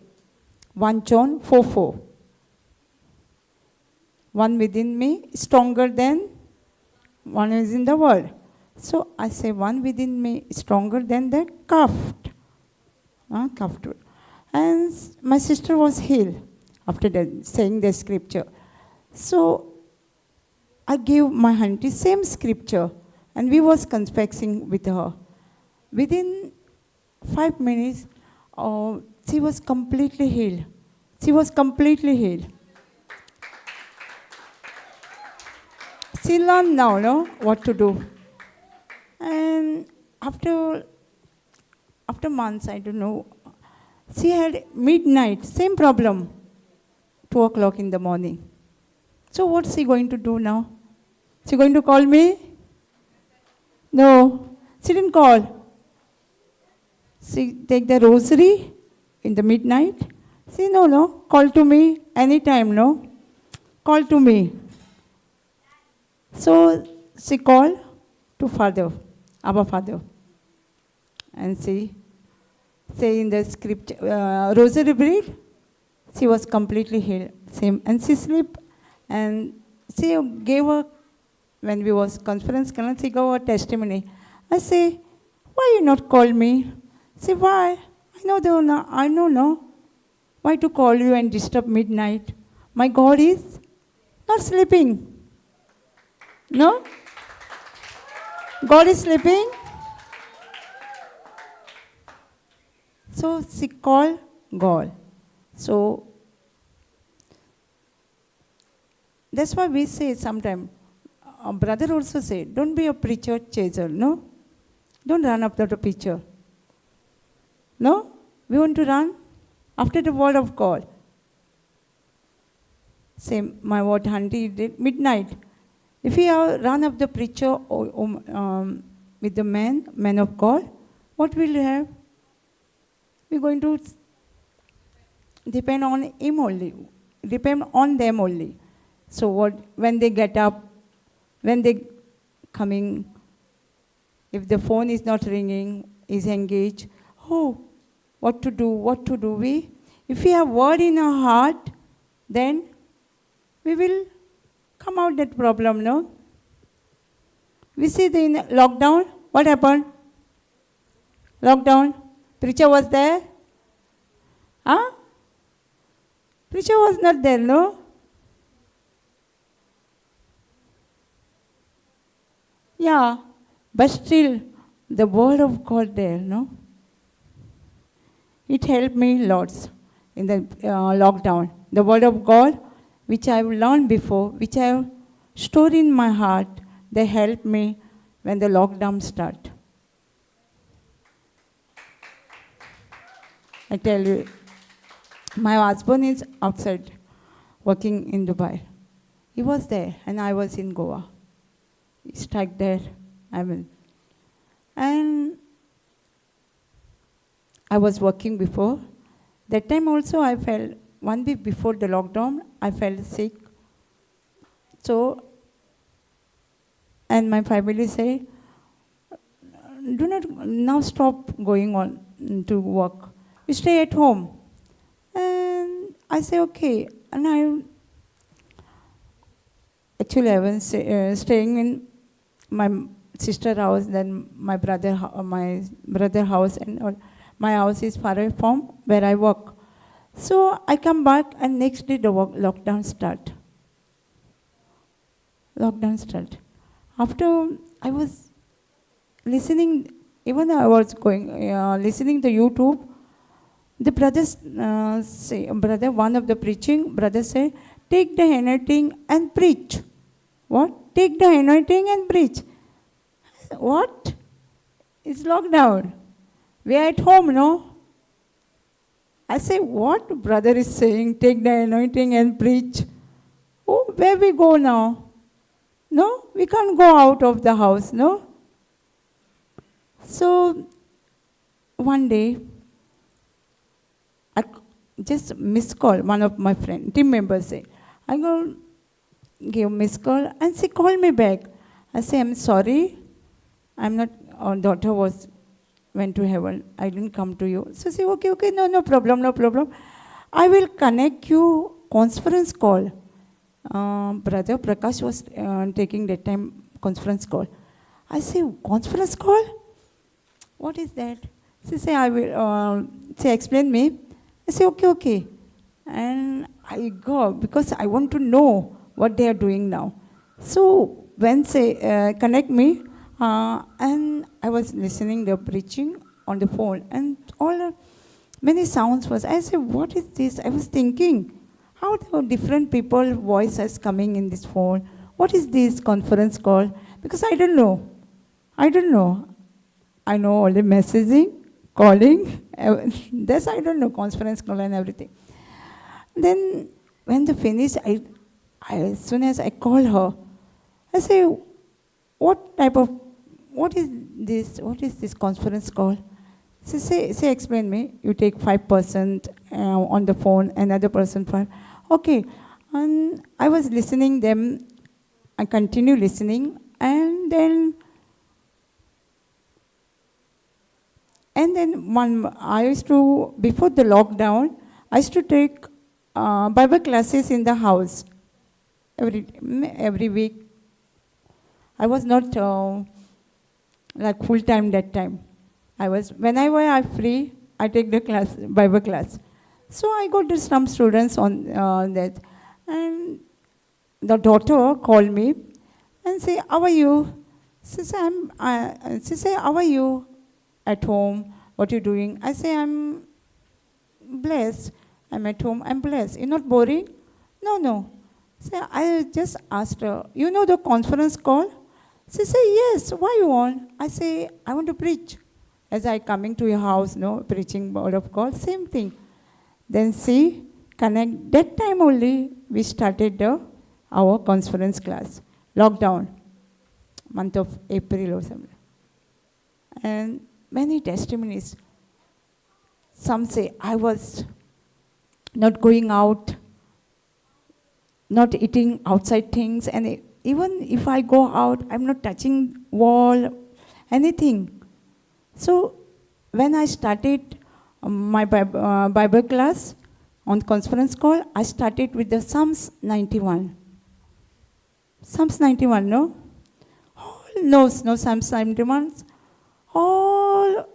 1 John 4:4. One within me is stronger than one is in the world. So I say, one within me is stronger than the cuffed. Cuffed. And my sister was healed after that, saying the scripture. So I gave my auntie same scripture, and we was confessing with her. Within 5 minutes, she was completely healed. She was completely healed. She learned now, what to do. And after months, I don't know, she had midnight, same problem, 2 o'clock in the morning. So what's she going to do now? She going to call me? No, she didn't call. She take the rosary in the midnight. She, no, call to me anytime, no? Call to me. So she called to Father, our Father. And she say in the scripture, rosary bread, she was completely healed. Same. And she sleep. And she gave her, when we was conference, she gave her testimony. I say, why you not call me? Say, why? I know, no. Why to call you and disturb midnight? My God is not sleeping. No? God is sleeping. So she called God. So that's why we say sometimes, brother also say, don't be a preacher chaser, no? Don't run after the preacher. No? We want to run after the word of God. Same, my what auntie did, midnight. If we run up the preacher with the man of God, what will we have? We're going to depend on him only, depend on them only. So when they get up, when they coming, if the phone is not ringing, is engaged, what to do? If we have word in our heart, then we will come out that problem, no? We see in lockdown, what happened? Lockdown, preacher was there? Preacher was not there, no? Yeah, but still, the word of God there, no? It helped me lots in the lockdown. The word of God, which I have learned before, which I have stored in my heart, they helped me when the lockdown started. I tell you, my husband is outside working in Dubai. He was there and I was in Goa. He stuck there, and I was working before. That time also I felt, 1 week before the lockdown, I felt sick. So, and my family say, do not now stop going on to work. You stay at home. And I say, okay. And I was staying in my sister house, then my brother house, and my house is far away from where I work. So I come back, and next day the lockdown start. After I was listening, even I was listening to YouTube, the brothers one of the preaching brother say, take the anointing and preach. What? Take the anointing and preach. What? It's lockdown. We are at home, no? I say, what brother is saying? Take the anointing and preach. Oh, where we go now? No, we can't go out of the house, no? So, one day, I just missed call, one of my friend, team members say. I go, give missed call, and she called me back. I say, I'm sorry, I'm not, our daughter went to heaven, I didn't come to you. So say, okay, no problem. I will connect you conference call. Brother Prakash was taking that time conference call. I say, conference call? What is that? She say, I will, she explain me. I say, okay. And I go, because I want to know what they are doing now. So when they connect me, and I was listening, they were preaching on the phone, and many sounds was, I said, what is this? I was thinking, how the different people voices coming in this phone? What is this conference call? Because I don't know. I know only messaging, calling, this I don't know, conference call and everything. Then when they finish, I as soon as I call her, I say, what is this conference call? She explain me, you take 5% on the phone, another person 5. Okay, and I was listening them, I continue listening, and then I used to, before the lockdown, I used to take Bible classes in the house every week. I was not like full time that time. Whenever I'm free, I take the class, Bible class. So I got to some students on that. And the daughter called me and say, how are you? She say, how are you at home? What are you doing? I say, I'm blessed. I'm at home, I'm blessed. You're not boring? No. So I just asked her, you know the conference call? She said, yes, why you want? I say, I want to preach. As I coming to your house, preaching word of God, same thing. Then she connect, that time only we started our conference class. Lockdown, month of April or something. And many testimonies. Some say, I was not going out, not eating outside things, and even if I go out, I'm not touching wall, anything. So when I started my Bible class on conference call, I started with the Psalms 91. Psalms 91, no? No Psalms 91. All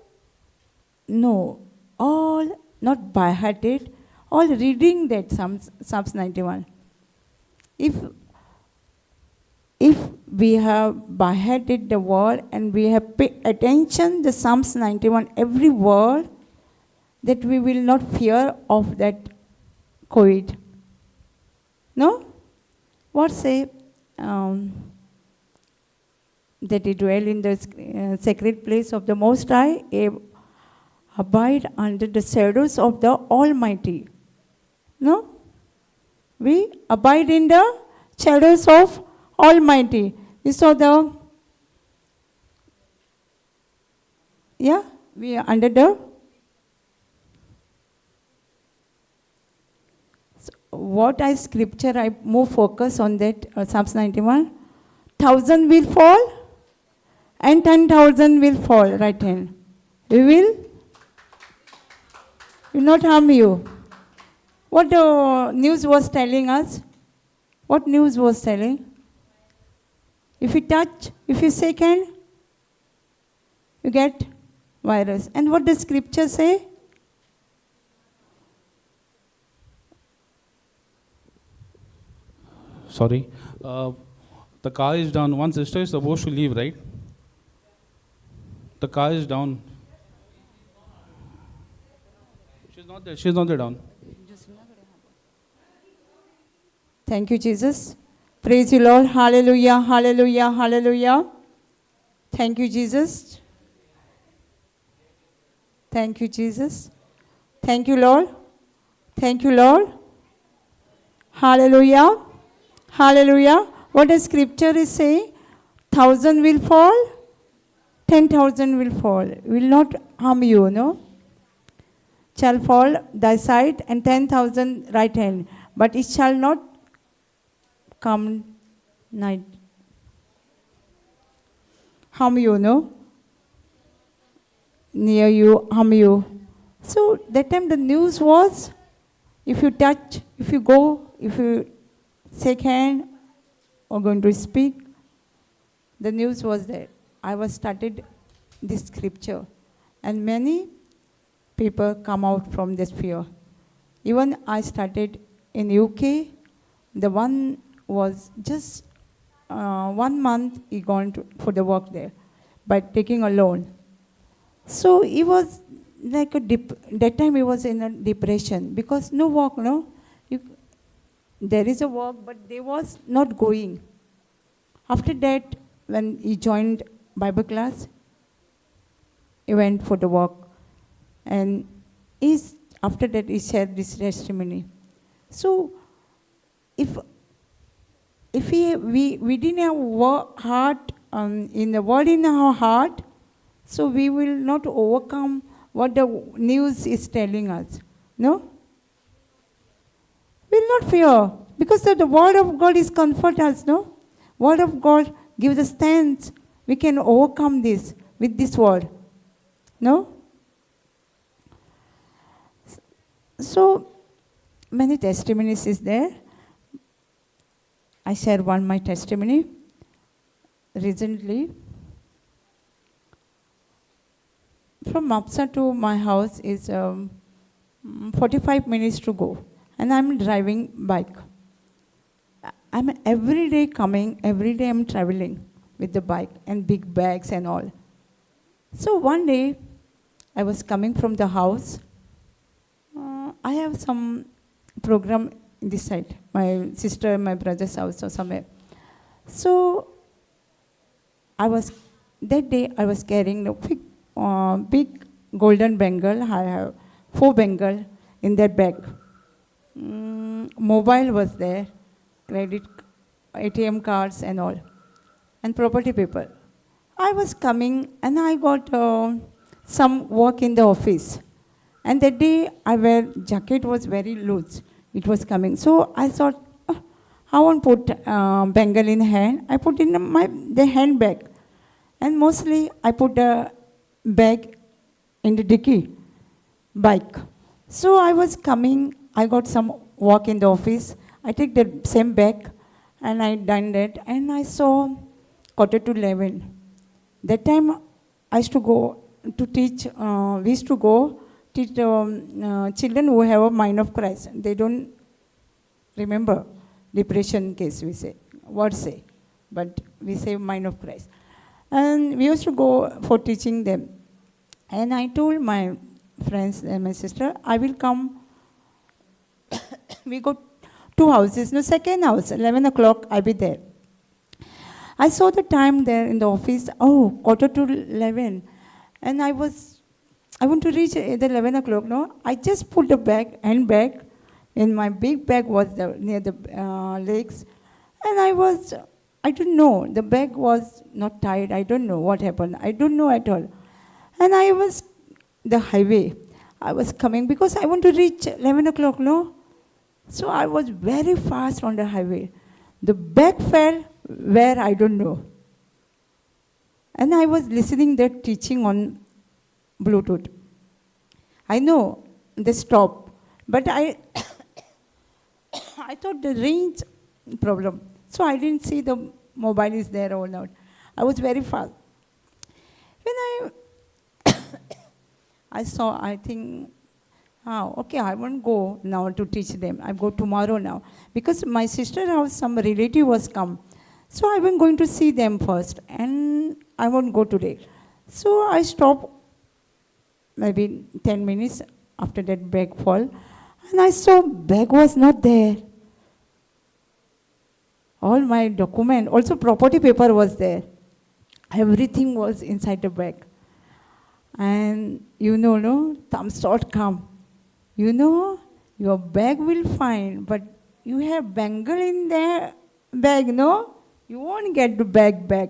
not by-hearted, all reading that Psalms 91. If we have by-hearted the word and we have paid attention the Psalms 91, every word, that we will not fear of that COVID. No? What say? That he dwell in the sacred place of the Most High, abide under the shadows of the Almighty. No? We abide in the shadows of Almighty. You saw we are under the. So what I scripture, I more focus on that, Psalms 91. 1,000 will fall and 10,000 will fall, right hand. We will not harm you. What the news was telling us? What news was telling? If you touch, if you shake hand, you get virus. And what does scripture say?
Sorry. The car is down. One sister is supposed to leave, right? The car is down. She's not there. She's not there down.
Thank you, Jesus. Praise you, Lord. Hallelujah, hallelujah, hallelujah. Thank you, Jesus. Thank you, Jesus. Thank you, Lord. Thank you, Lord. Hallelujah. Hallelujah. What the scripture is saying? 1,000 will fall, 10,000 will fall. Will not harm you, no? Shall fall thy side and 10,000 right hand, but it shall not come night. Harm you, no? Near you, harm you. So that time the news was, if you touch, if you go, if you shake hand or going to speak, the news was there. I was started this scripture, and many people come out from this fear. Even I started in UK. The one was just 1 month he gone for the work there, by taking a loan. So he was like that time he was in a depression because no work, no. There is a work, but they was not going. After that, when he joined Bible class, he went for the work, and after that he shared this testimony. So, if we didn't have heart in the word in our heart, so we will not overcome what the news is telling us. No? We will not fear, because the word of God is comfort us, no? Word of God gives us strength. We can overcome this with this word. No? So, many testimonies is there. I share my testimony. Recently, from Mapsa to my house is 45 minutes to go. And I'm driving bike. I'm every day coming, every day I'm traveling with the bike and big bags and all. So one day, I was coming from the house. I have some program in this side, my sister and my brother's house or somewhere. So that day I was carrying the big golden bangle. I have 4 bangle in that bag. Mobile was there, credit, ATM cards and all, and property paper. I was coming and I got some work in the office. And that day, jacket was very loose. It was coming. So I thought, I won't put bangle in hand. I put in the handbag. And mostly, I put the bag in the dicky bike. So I was coming. I got some work in the office. I take the same bag, and I done that. And I saw 11:15. That time, I used to go to teach. We used to go teach children who have a mind of Christ. They don't remember depression case, we say, but we say mind of Christ. And we used to go for teaching them. And I told my friends and my sister, I will come. We got 2 houses. No, second house, 11 o'clock, I'll be there. I saw the time there in the office, 11:15. And I want to reach at 11 o'clock, no? I just put the handbag, and my big bag was near the legs. And I don't know, the bag was not tied. I don't know what happened. I don't know at all. And the highway, I was coming because I want to reach 11 o'clock, no? So I was very fast on the highway. The bag fell where I don't know. And I was listening that teaching on Bluetooth. I know they stop, but I thought the range problem. So I didn't see the mobile is there or not. I was very fast. When I saw, I think, okay, I won't go now to teach them. I go tomorrow now. Because my sister house, some relative was come. So I was going to see them first, and I won't go today. So I stopped maybe 10 minutes after that bag fall, and I saw bag was not there. All my document, also property paper was there. Everything was inside the bag. And no, thumbs.com. Your bag will find, but you have bangle in the bag, no? You won't get the bag back.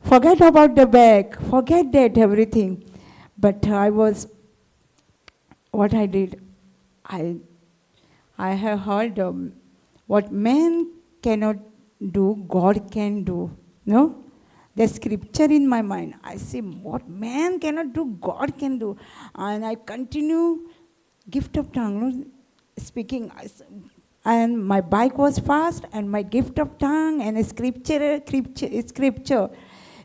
Forget about the bag. Forget that everything. But what I did, I have heard what man cannot do, God can do. No? The scripture in my mind. I say, what man cannot do, God can do. And I continue gift of tongue, no? Speaking. And my bike was fast, and my gift of tongue and scripture.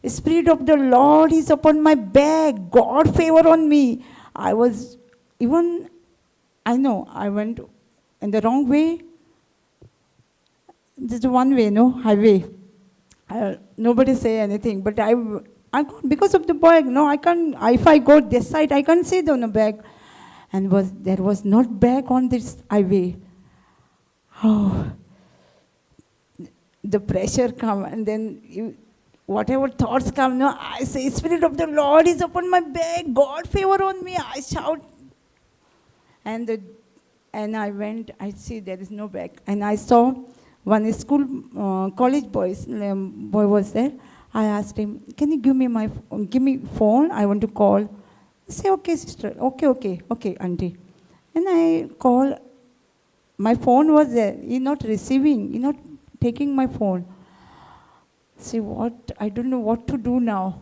Spirit of the Lord is upon my back. God favor on me. I know I went in the wrong way. Just one way, no, highway. Nobody say anything, but I got, because of the bag, no, I can't, if I go this side, I can't see the bag. And there was not bag on this highway. Oh, the pressure come, and then whatever thoughts come, no, I say, Spirit of the Lord is upon my back, God favor on me, I shout. And I went, I see there is no bag. And I saw one college boy was there. I asked him, can you give me phone, I want to call. I say, okay, sister, okay, auntie. And I call, my phone was there, he's not receiving, he's not taking my phone. See what, I don't know what to do now.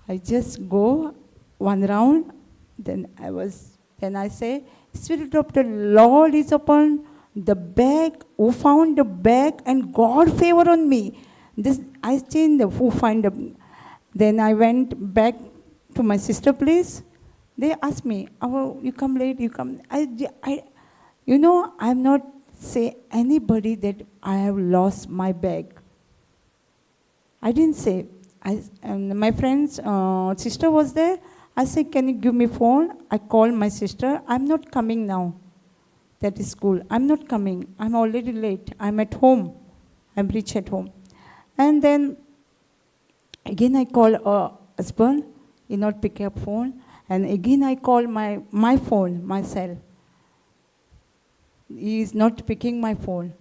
I just go one round, then I say, Spirit of the Lord is upon the bag, who found the bag, and God favor on me. I changed the who find the. Then I went back to my sister place. They asked me, oh, you come late, you come. I'm not say anybody that I have lost my bag. I didn't say. And my friend's sister was there. I said, can you give me phone? I called my sister. I'm not coming now. That is school. I'm not coming. I'm already late. I'm at home. I'm reached at home. And then again I call husband. He not pick up phone. And again I call my phone, myself. He is not picking my phone.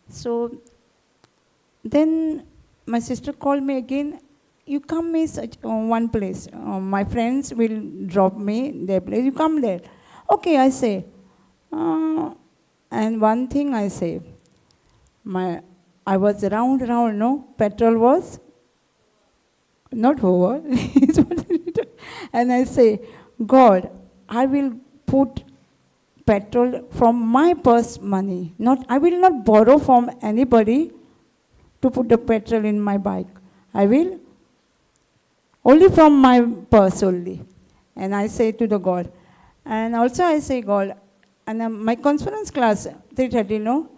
So then my sister called me again. You come one place. My friends will drop me their place. You come there. Okay, I say. And one thing I say. I was round, no? Petrol was not over. And I say, God, I will put petrol from my purse money. I will not borrow from anybody to put the petrol in my bike. I will only from my purse only. And I say to the God. And also I say, God, and my conference class, 3:30, no?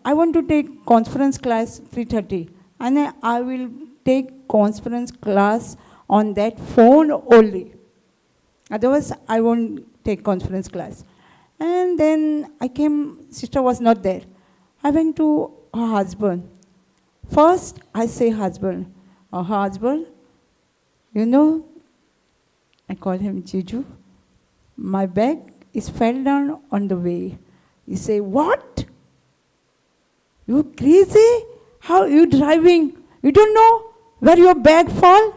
I want to take conference class 3:30. And I will take conference class on that phone only. Otherwise, I won't take conference class. And then I came, sister was not there. I went to her husband. First, I say husband. Her husband, I call him Jiju. My bag is fell down on the way. He say, what? You crazy? How you driving? You don't know where your bag fall?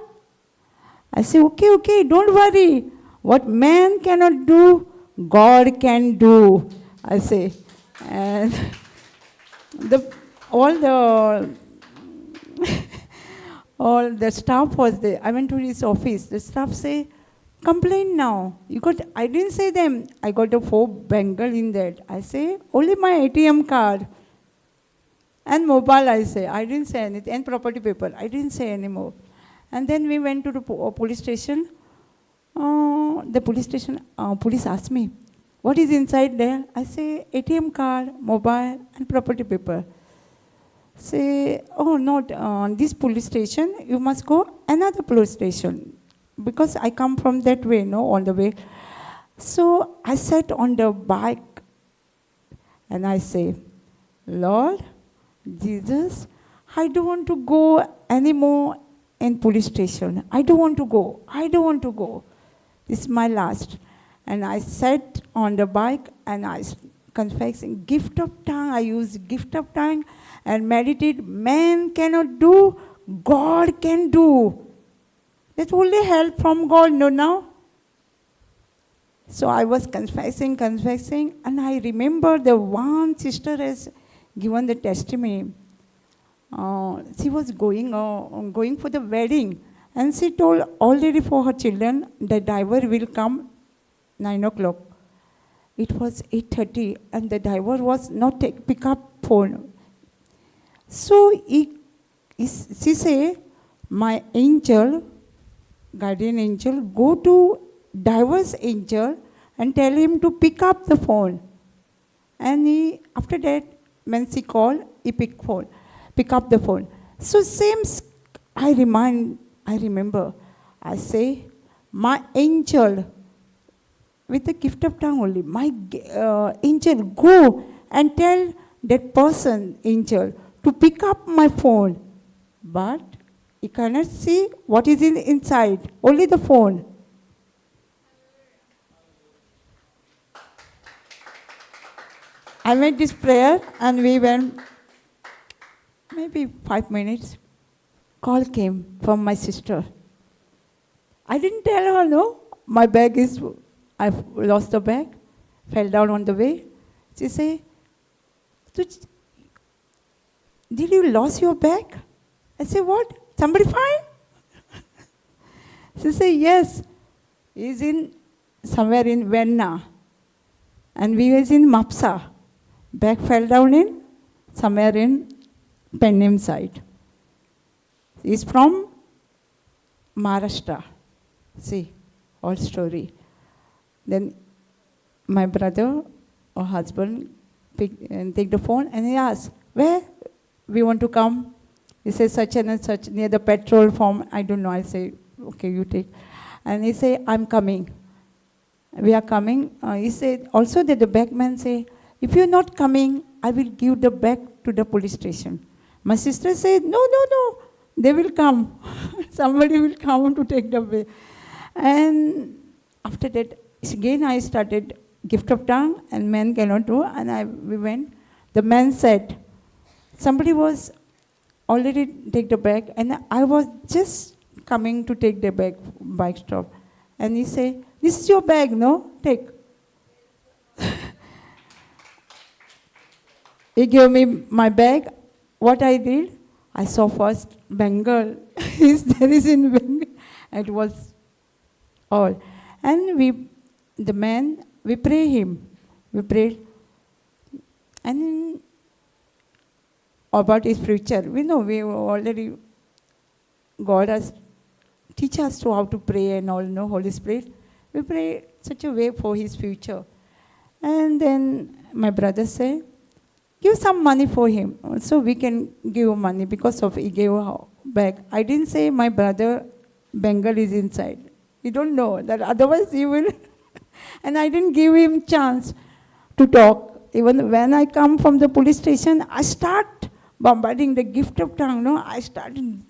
I say, okay, don't worry. What man cannot do, God can do. I say. And all the staff was there. I went to his office. The staff say, complain now. I didn't say them. I got a 4 bangle in that. I say, only my ATM card. And mobile, I say. I didn't say anything. And property paper. I didn't say anymore. And then we went to the police station. The police asked me, what is inside there? I say, ATM card, mobile, and property paper. Say, oh, not this police station. You must go another police station. Because I come from that way, on the way. So I sat on the bike and I say, Lord, Jesus, I don't want to go anymore in police station. I don't want to go. This is my last. And I sat on the bike and I confessing gift of tongue. I used gift of tongue and meditate. Man cannot do, God can do. That's only help from God, no now. So I was confessing, and I remember the one sister has given the testimony. She was going for the wedding, and she told already for her children the driver will come 9 o'clock. It was 8:30, and the driver was not pick up phone. So she say, my angel, guardian angel, go to driver's angel and tell him to pick up the phone. And after that, when she called, he pick up the phone. So I remember, I say, my angel, with the gift of tongue only, my angel, go and tell that person, angel, to pick up my phone. But he cannot see what is inside, only the phone. I made this prayer and we went maybe 5 minutes. Call came from my sister. I didn't tell her, no, my bag is, I've lost the bag, fell down on the way. She said, did you lose your bag? I said, what? Somebody find? She said, yes. He's in somewhere in Vienna. And we was in Mapsa. Bag fell down in somewhere in Pennim side. He's from Maharashtra. See, all story. Then my brother or husband take the phone and he asked, where we want to come? He says such and such near the petrol pump. I don't know. I say, okay, you take. And he say, I'm coming. We are coming. He said also that the bagman say, if you're not coming, I will give the bag to the police station. My sister said, no, they will come. Somebody will come to take the bag. And after that, again I started gift of tongue, and men cannot do, and we went. The man said, somebody was already take the bag, and I was just coming to take the bike stop. And he said, this is your bag, no? Take. He gave me my bag. What I did, I saw first Bengal. There is in Bengal. It was all. And we pray him. We prayed. And about his future. We know we already, God has teach us to how to pray and all, no, Holy Spirit. We pray such a way for his future. And then my brother said, give some money for him. So we can give money because of he gave back. I didn't say my brother Bengal is inside. You don't know that otherwise he will. And I didn't give him chance to talk. Even when I come from the police station, I start bombarding the gift of tongue. No, I started,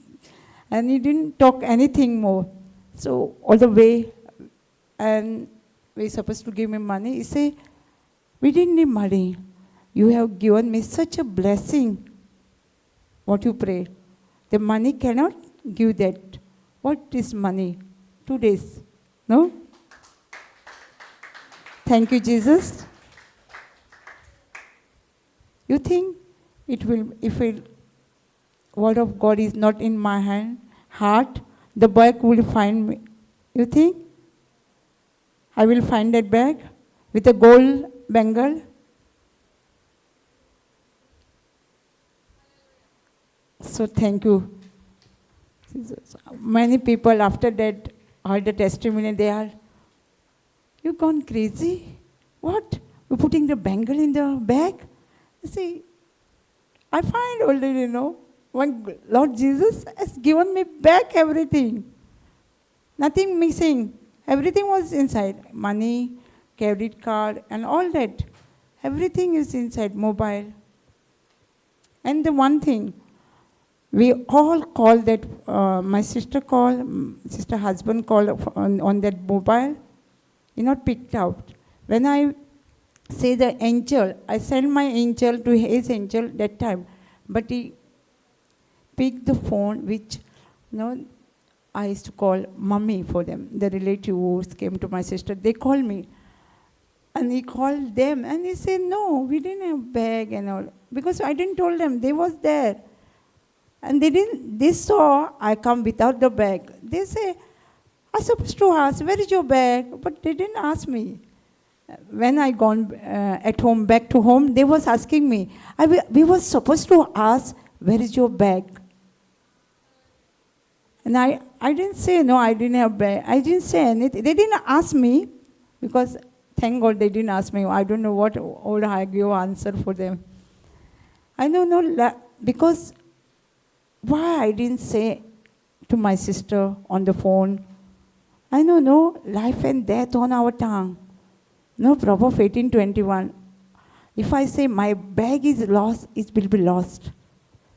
and he didn't talk anything more. So all the way, and we're supposed to give him money. He said, we didn't need money. You have given me such a blessing. What you pray. The money cannot give that. What is money? 2 days. No? Thank you, Jesus. You think it will, if the word of God is not in my heart, the bag will find me. You think? I will find that bag with a gold bangle. So thank you. Many people after that heard the testimony, they are, you gone crazy? What? You're putting the bangle in the bag? You see, I find already, you know, when Lord Jesus has given me back everything. Nothing missing. Everything was inside. Money, credit card, and all that. Everything is inside, mobile. And the one thing, we all call that, my sister husband called on that mobile. not picked out. When I say the angel, I sent my angel to his angel that time, but he picked the phone, which, I used to call mummy for them. The relative who came to my sister, they called me. And he called them and he said, no, we didn't have bag and all. Because I didn't tell them, they was there. And they saw I come without the bag. They say, I supposed to ask, where is your bag? But they didn't ask me. When I gone at home, back to home, they was asking me. We was supposed to ask, where is your bag? And I didn't say, no, I didn't have bag. I didn't say anything. They didn't ask me, because thank God they didn't ask me. I don't know what would I give answer for them. I don't know, because why I didn't say to my sister on the phone, I don't know, life and death on our tongue. No, Proverbs 18:21. If I say my bag is lost, it will be lost.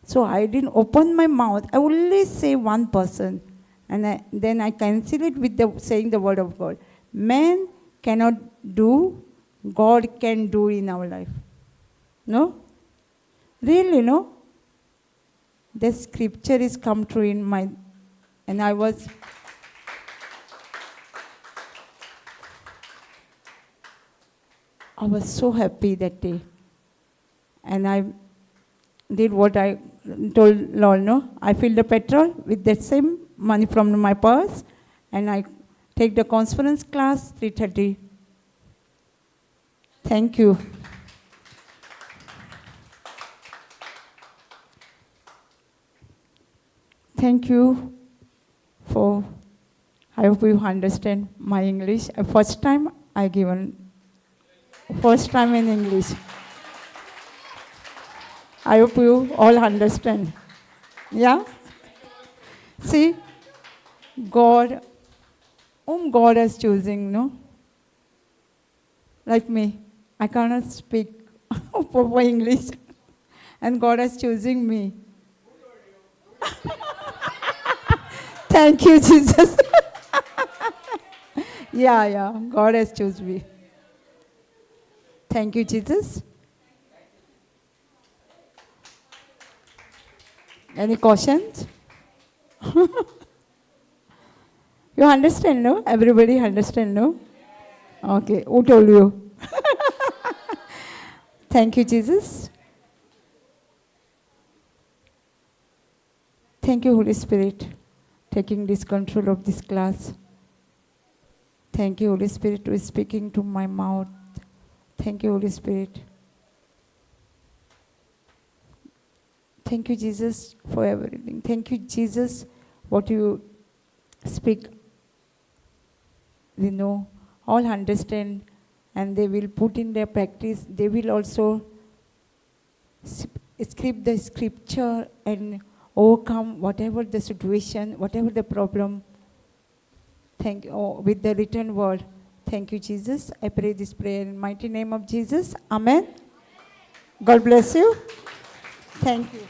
So I didn't open my mouth. I only say one person. And then I cancel it with saying the word of God. Man cannot do, God can do in our life. No? Really, no? The scripture is come true in my, and I was so happy that day. And I did what I told Lord, no? I fill the petrol with that same money from my purse, and I take the conference class, 3:30. Thank you. Thank you for, I hope you understand my English. First time in English. I hope you all understand. Yeah? See, God, whom God is choosing, no? Like me, I cannot speak proper English. And God is choosing me. Thank you, Jesus. Yeah, God has chosen me. Thank you, Jesus. Any questions? You understand, no? Everybody understand, no? Okay, who told you? Thank you, Jesus. Thank you, Holy Spirit, taking this control of this class. Thank you, Holy Spirit, for speaking to my mouth. Thank you, Holy Spirit. Thank you, Jesus, for everything. Thank you, Jesus, what you speak. They know, all understand, and they will put in their practice. They will also script the scripture and overcome whatever the situation, whatever the problem. Thank you, with the written word. Thank you, Jesus. I pray this prayer in the mighty name of Jesus. Amen. God bless you. Thank you.